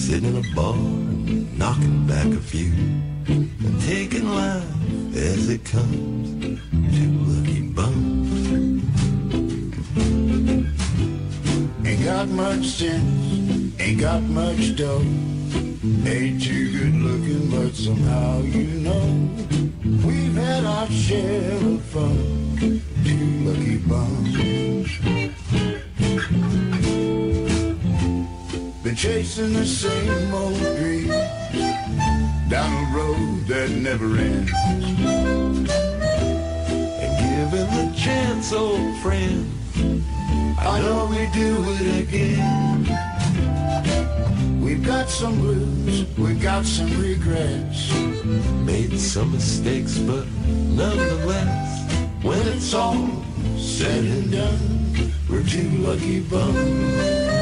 L: sitting in a bar and knocking back a few and taking life as it comes. Two lucky bums.
M: Ain't got much sense, ain't got much dough. Ain't too good looking, but somehow you know we've had our share of fun. Two lucky bums. Been chasing the same old dream down a road that never ends.
L: And given the chance, old friend, I know we do it again.
M: We've got some blues, we've got some regrets.
L: Made some mistakes, but nonetheless, when it's all said and done, we're two lucky bums.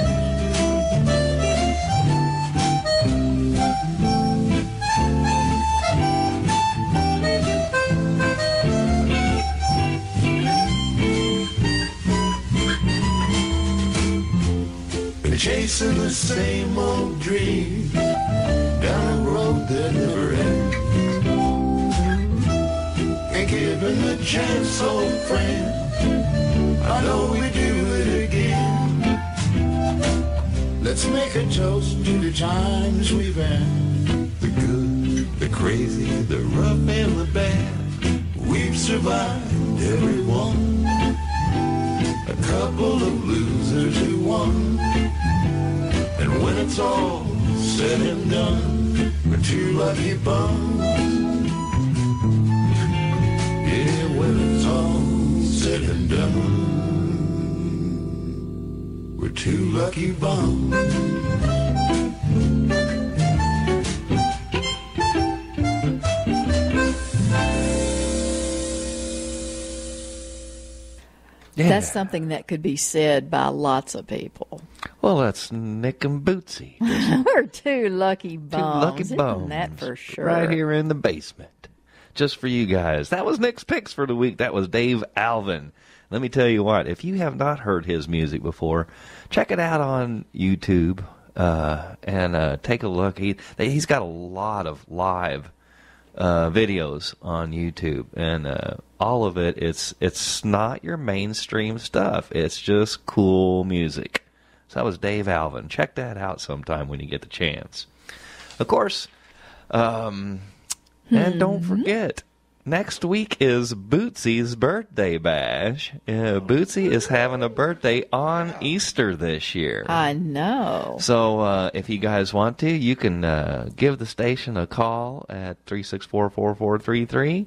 L: Chasing the same old dream down a road that never ends. And given the chance, old friend, I know we do it again.
M: Let's make a toast to the times we've had.
L: The good, the crazy, the rough and the bad. We've survived every one. A couple of losers who won. And when it's all said and done, we're two lucky bums. Yeah, when it's all said and done, we're two lucky bums.
C: Yeah.
B: That's something that could be said by lots of people.
C: Well, that's Nick and Bootsy.
B: We're two lucky bums.
C: Two lucky bums.
B: Isn't that for sure?
C: Right here in the basement. Just for you guys. That was Nick's picks for the week. That was Dave Alvin. Let me tell you what, if you have not heard his music before, check it out on YouTube and take a look. He's got a lot of live videos on YouTube, and all of it, it's not your mainstream stuff. It's just cool music. So that was Dave Alvin. Check that out sometime when you get the chance. Of course, and don't forget, next week is Bootsy's birthday bash. Bootsy is having a birthday on Easter this year.
B: I know.
C: So if you guys want to, you can give the station a call at 364-4433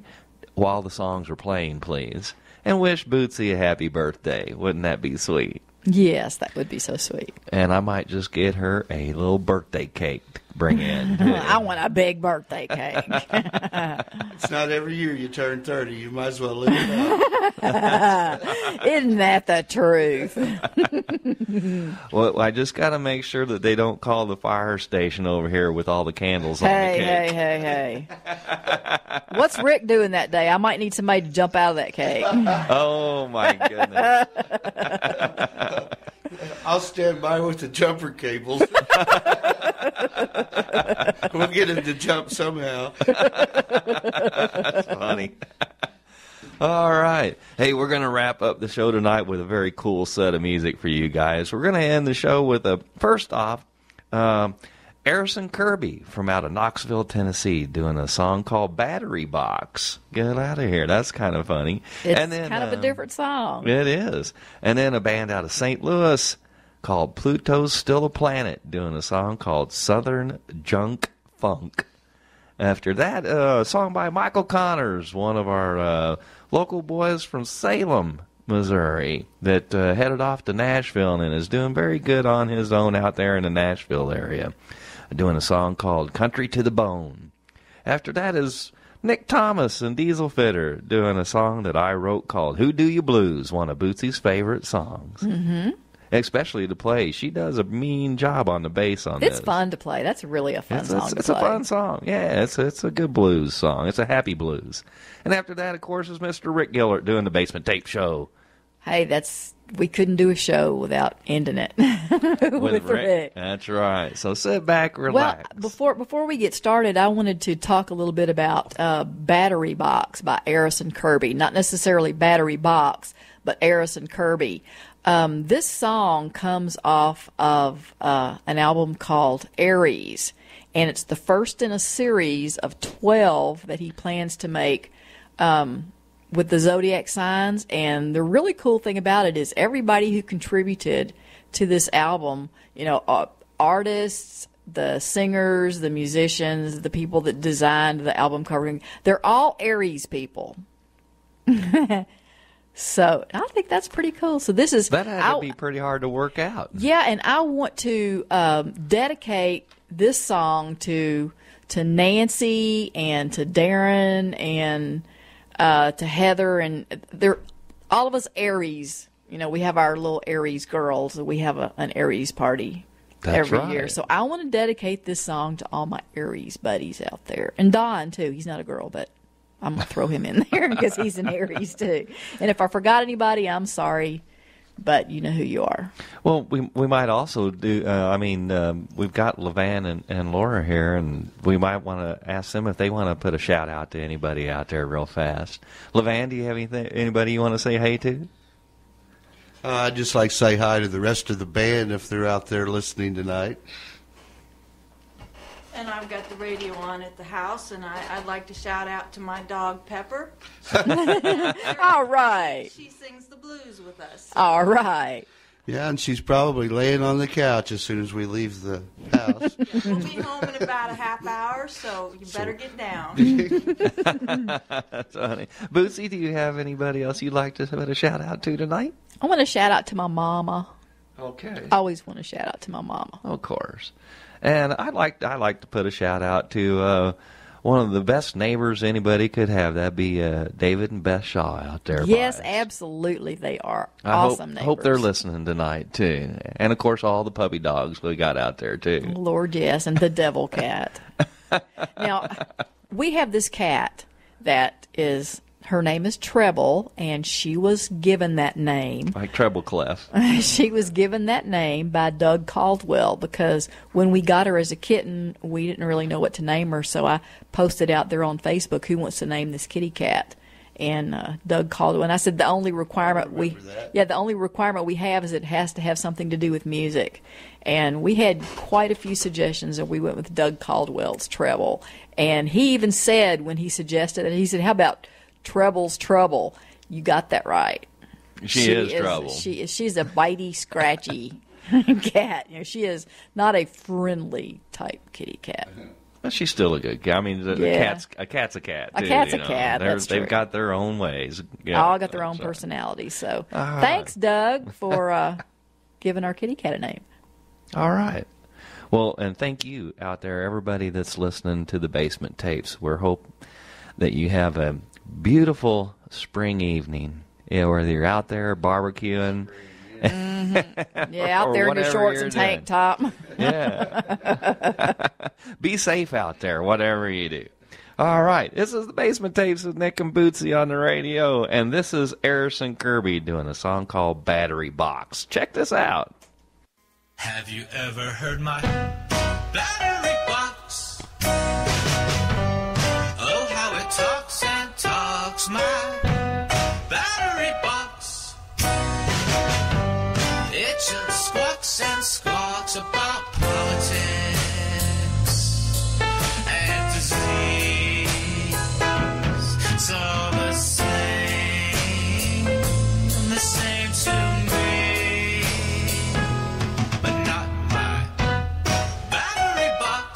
C: while the songs are playing, please. And wish Bootsy a happy birthday. Wouldn't that be sweet?
B: Yes, that would be so sweet.
C: And I might just get her a little birthday cake to bring in.
B: I want a big birthday cake.
D: It's not every year you turn 30. You might as well live it up.
B: Isn't that the truth?
C: Well, I just got to make sure that they don't call the fire station over here with all the candles on the cake.
B: Hey. What's Rick doing that day? I might need somebody to jump out of that cake.
C: Oh, my goodness.
D: I'll stand by with the jumper cables. We'll get him to jump somehow.
C: That's funny. All right. Hey, we're going to wrap up the show tonight with a very cool set of music for you guys. We're going to end the show with first off, Harrison Kirby from out of Knoxville, Tennessee, doing a song called Battery Box. Get out of here. That's kind of funny.
B: It's
C: and then,
B: kind of a different song.
C: It is. And then a band out of St. Louis called Pluto's Still a Planet, doing a song called Southern Junk Funk. After that, a song by Michael Connors, one of our local boys from Salem, Missouri, that headed off to Nashville and is doing very good on his own out there in the Nashville area, doing a song called Country to the Bone. After that is Nick Thomas and Diesel Fitter doing a song that I wrote called Who Do You Blues, one of Bootsy's favorite songs.
B: Mm-hmm.
C: Especially to play. She does a mean job on the bass on this.
B: It's fun to play. That's really a fun song to play.
C: It's a fun song. Yeah, it's a good blues song. It's a happy blues. And after that, of course, is Mr. Rick Gillert doing the Basement Tape Show.
B: hey, we couldn't do a show without ending it with Rick.
C: That's right. So sit back, relax.
B: Well, before we get started, I wanted to talk a little bit about Battery Box by Eris and Kirby. Not necessarily Battery Box, but Eris and Kirby. This song comes off of an album called Aries, and it's the first in a series of 12 that he plans to make with the zodiac signs. And the really cool thing about it is everybody who contributed to this album, artists, the singers, the musicians, the people that designed the album covering, they're all Aries people. So I think that's pretty cool. So
C: that had to be pretty hard to work out.
B: Yeah, and I want to dedicate this song to Nancy and to Darren and to Heather, and they're all of us Aries. We have our little Aries girls. We have an Aries party every year. So I want to dedicate this song to all my Aries buddies out there, and Don too. He's not a girl, but I'm going to throw him in there because he's an Aries too. And if I forgot anybody, I'm sorry, but you know who you are.
C: Well, we might also do, we've got Levan and Laura here, and we might want to ask them if they want to put a shout out to anybody out there real fast. Levan, do you have anybody you want to say hey to?
D: I'd just like to say hi to the rest of the band if they're out there listening tonight.
K: And I've got the radio on at the house, and I'd like to shout out to my dog, Pepper.
B: All right.
K: She sings the blues with us.
B: All right.
D: Yeah, and she's probably laying on the couch as soon as we leave the house.
K: We'll be home in about a half hour, so you better get down.
C: That's funny. Bootsy, do you have anybody else you'd like to put a shout out to tonight?
B: I want to shout out to my mama.
C: Okay.
B: I always want to shout out to my mama.
C: Of course. And I'd like to put a shout out to one of the best neighbors anybody could have. That'd be David and Beth Shaw out there.
B: Yes, absolutely, they are awesome neighbors.
C: I hope they're listening tonight too, and of course all the puppy dogs we got out there too.
B: Lord, yes, and the devil cat. Now we have this cat that is. Her name is Treble, and she was given that name.
C: Like Treble Clef.
B: She was given that name by Doug Caldwell because when we got her as a kitten, we didn't really know what to name her, so I posted out there on Facebook, who wants to name this kitty cat? And Doug Caldwell. And I said the only requirement we have is it has to have something to do with music. And we had quite a few suggestions, and we went with Doug Caldwell's Treble. And he even said when he suggested it, he said, how about Treble's Trouble? You got that right.
C: She is trouble.
B: She's a bitey, scratchy cat. She is not a friendly type kitty cat.
C: Well, she's still a good cat. I mean, a cat's a cat.
B: A cat's a cat. That's true.
C: They've got their own ways.
B: Yeah, all got their own personalities. So thanks, Doug, for giving our kitty cat a name.
C: All right. Well, and thank you out there, everybody that's listening to the Basement Tapes. We hope that you have a beautiful spring evening. Yeah, whether you're out there barbecuing.
B: Mm-hmm. Yeah, out there in your shorts and tank top.
C: Yeah. Be safe out there, whatever you do. All right. This is the Basement Tapes with Nick and Bootsy on the radio, and this is Eris and Kirby doing a song called Battery Box. Check this out.
N: Have you ever heard my battery box? Oh, how it talks and talks, my battery box. It just squawks and squawks about politics and disease. It's all the same to me, but not my battery box.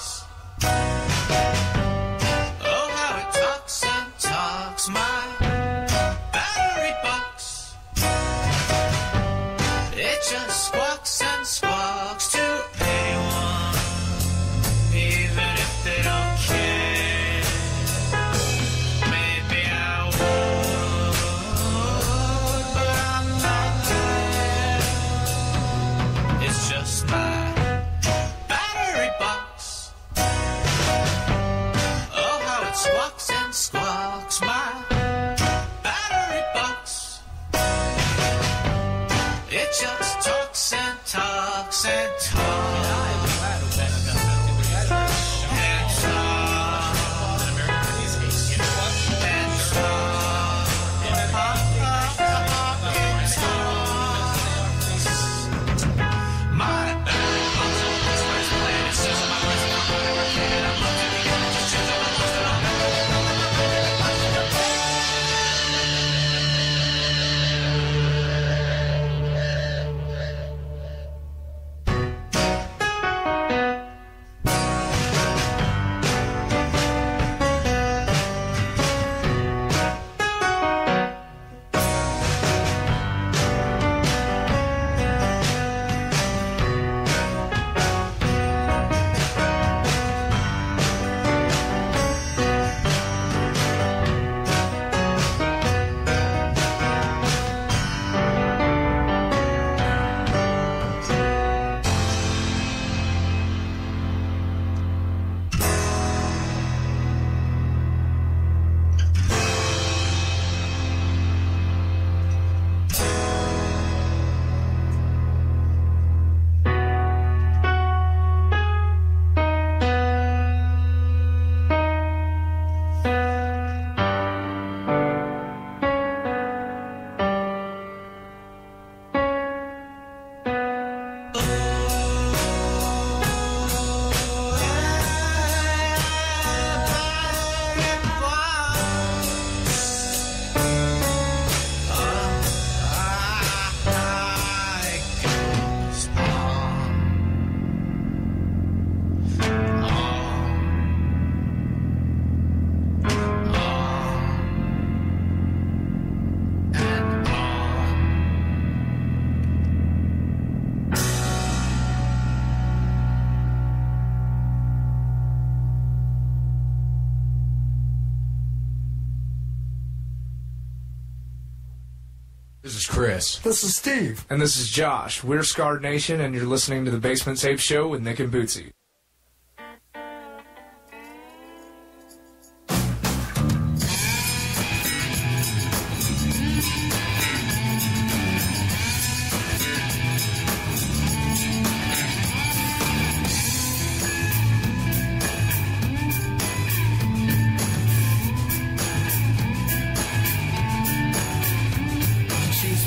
O: This is Chris.
P: This is Steve.
O: And this is Josh. We're Scarred Nation, and you're listening to the Basement Tape Show with Nick and Bootsy.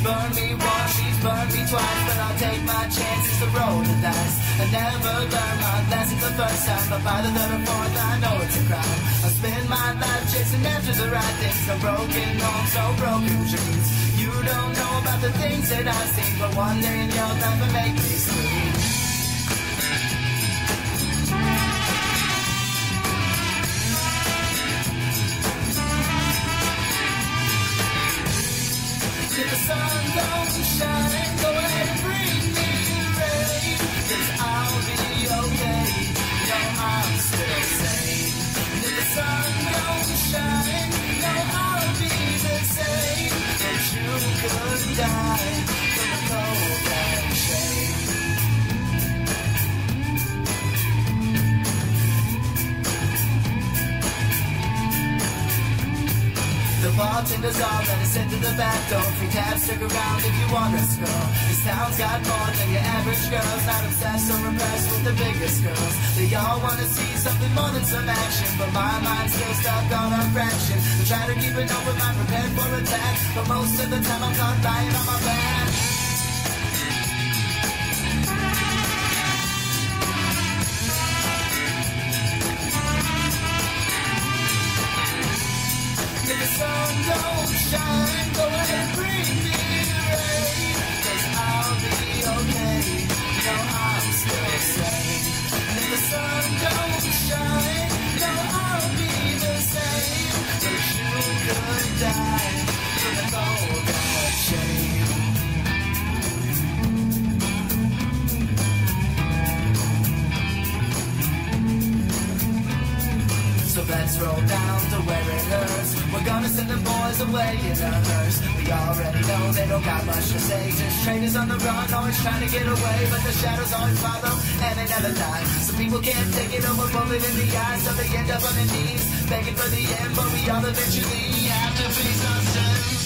J: Burned me once, she's burned me twice, but I'll take my chances to roll the dice. I never learned my lesson the first time, but by the third or fourth I know it's a crime. I spend my life chasing after the right things, no broken homes, no broken dreams. You don't know about the things that I've seen, but one day in your life will make me scream. If the sun don't shine, go ahead and bring me rain, 'cause I'll be okay, no, I'm still sane. If the sun don't shine, no, I'll be the same, but you could die from the cold and shame. The bartender's all that is sent to the back door. Free tab, stick around if you want to score. This town's got more than your average girls. Not obsessed or impressed with the biggest girls. They all want to see something more than some action, but my mind's still stuck on a fraction. I try to keep an open mind, prepared for attack, but most of the time I'm caught lying on my back. If the sun don't shine, go ahead and bring me rain, 'cause I'll be okay, no, I'm still sane. And if the sun don't shine, no, I'll be the same, but you could die from the cold and shame. So let's roll down to where it hurts. We're gonna send the boys away in a hearse. We already know they don't got much to say. Just traitors on the run, always trying to get away, but the shadows always follow and they never die. Some people can't take it over, bullet in the eyes, so they end up on their knees, begging for the end, but we all eventually have to face ourselves.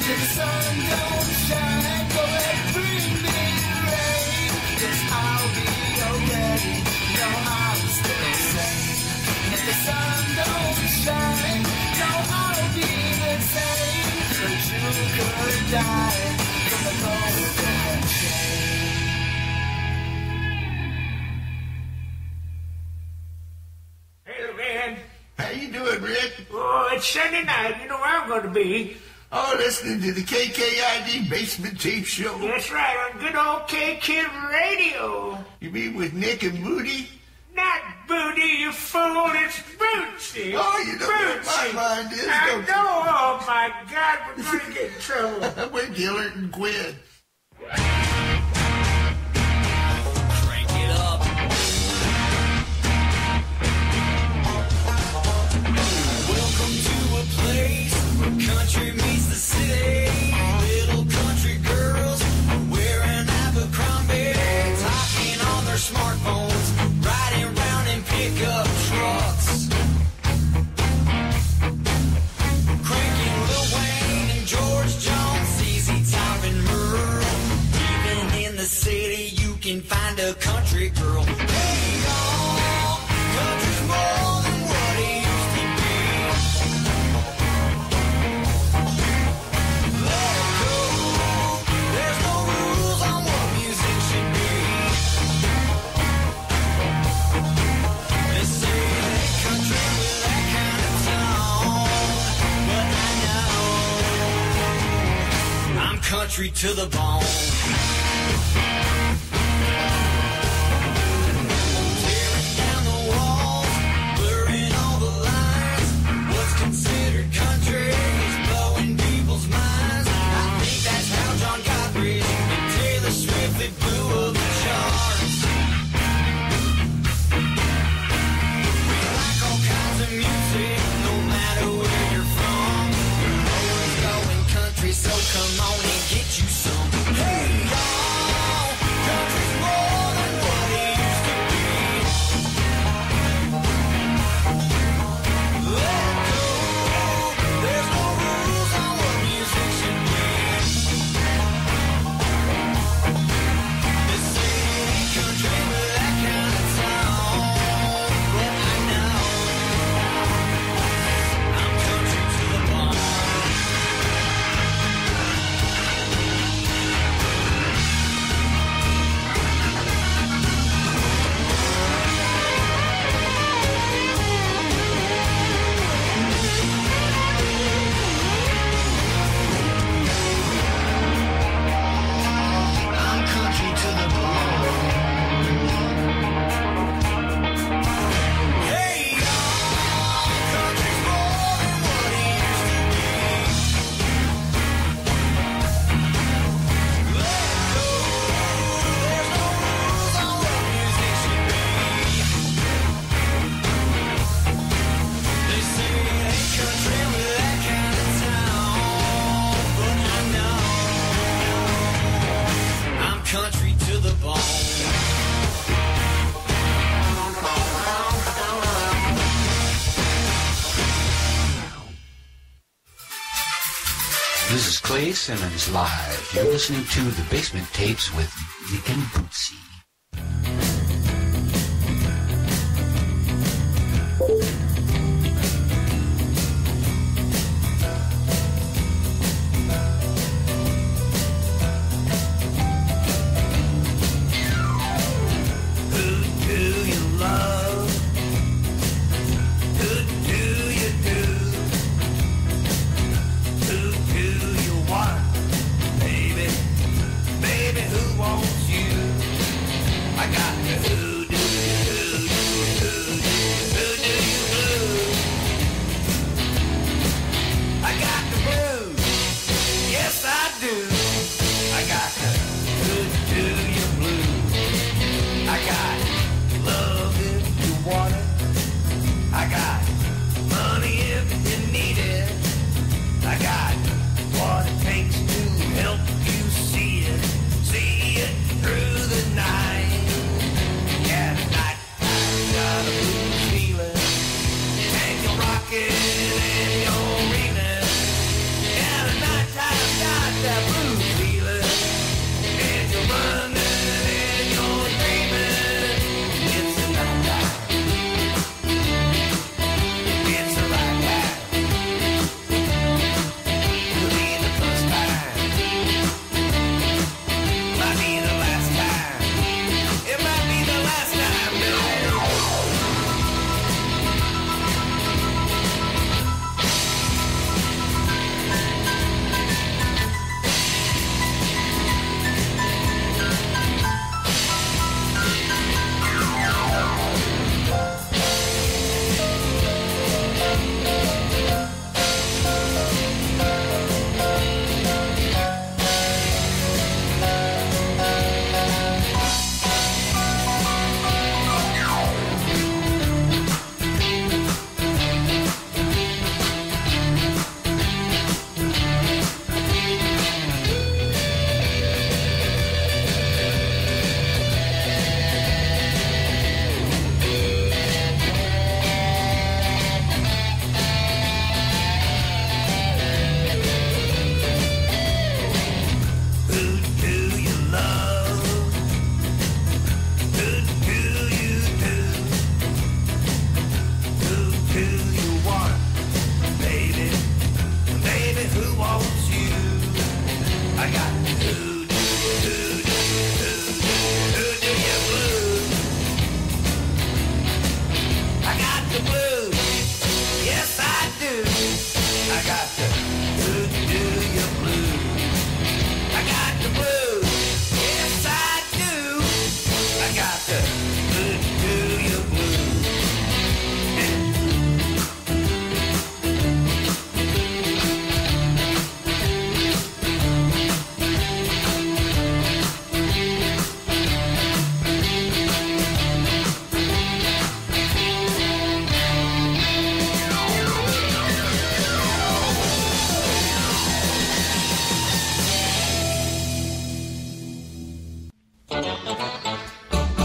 J: If the sun don't shine, go ahead and bring me rain, 'cause I'll be okay, no, I'm still sane. And if the sun don't shine, no, I'll be the same, but you could die from the cold and shame.
Q: Hey, man.
M: How you doing, Rick?
Q: Oh, it's Sunday night. You know where I'm going to be.
M: Oh, listening to the KKID Basement Tape Show.
Q: That's right, on good old K-Kid Radio.
M: You mean with Nick and Moody?
Q: Not Booty, you fool. It's Bootsy.
M: Oh, you know what my
Q: Bootsy.
M: mind is,
Q: I
M: don't you?
Q: know. Oh, my God. We're going to get in trouble.
M: We're Gillard and Quinn.
J: Crank it up.
N: Welcome to a place where country meets the city. Little country girls wearing Abercrombie, talking on their smartphones, riding around in pickup trucks, cranking Lil Wayne and George Jones, ZZ Top and Merle. Even in the city, you can find a country girl. Hey, y'all, country's more than what it used to be. Let it go. There's no rules on what music should be. They say that country with that kind of tone, but I know I'm country to the bone. Tearing down the walls, blurring all the lines. What's considered the glue of the charts. We like all kinds of music, no matter where you're from. We're always going country, so come on and get you some. Hey y'all, country's more than what it used to be. Let it go, there's no rules on what music should be. They say it ain't country with that kind of tone, but I know I'm country to the bone. I'm country to the bone. Hey y'all, country's more than what it used to be. Let it go, there's no rules on what music should be. They say it ain't country with that kind of tone, but I know I'm country to the bone.
P: This is Clay Simmons live. You're listening to the Basement Tapes with Nick and Bootsy.
N: Who do you love? Who do you do? Who do you want? Baby, baby, who wants you?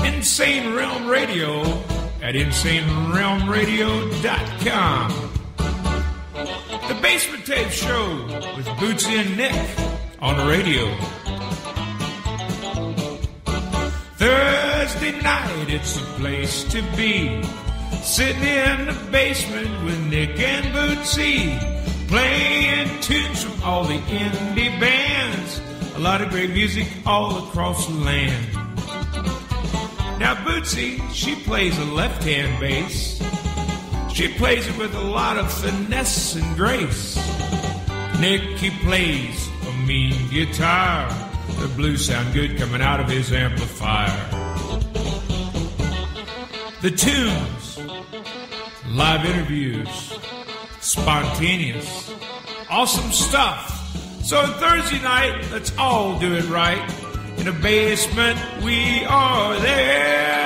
Q: Insane Realm Radio at InsaneRealmRadio.com. The Basement Tape Show with Bootsy and Nick on the radio. Thursday night, it's a place to be. Sitting in the basement with Nick and Bootsy, playing tunes from all the indie bands. A lot of great music all across the land. Now Bootsy, she plays a left-hand bass. She plays it with a lot of finesse and grace. Nick, he plays a mean guitar. The blues sound good coming out of his amplifier. The tunes, live interviews, spontaneous, awesome stuff. So Thursday night, let's all do it right. In the basement, we are there.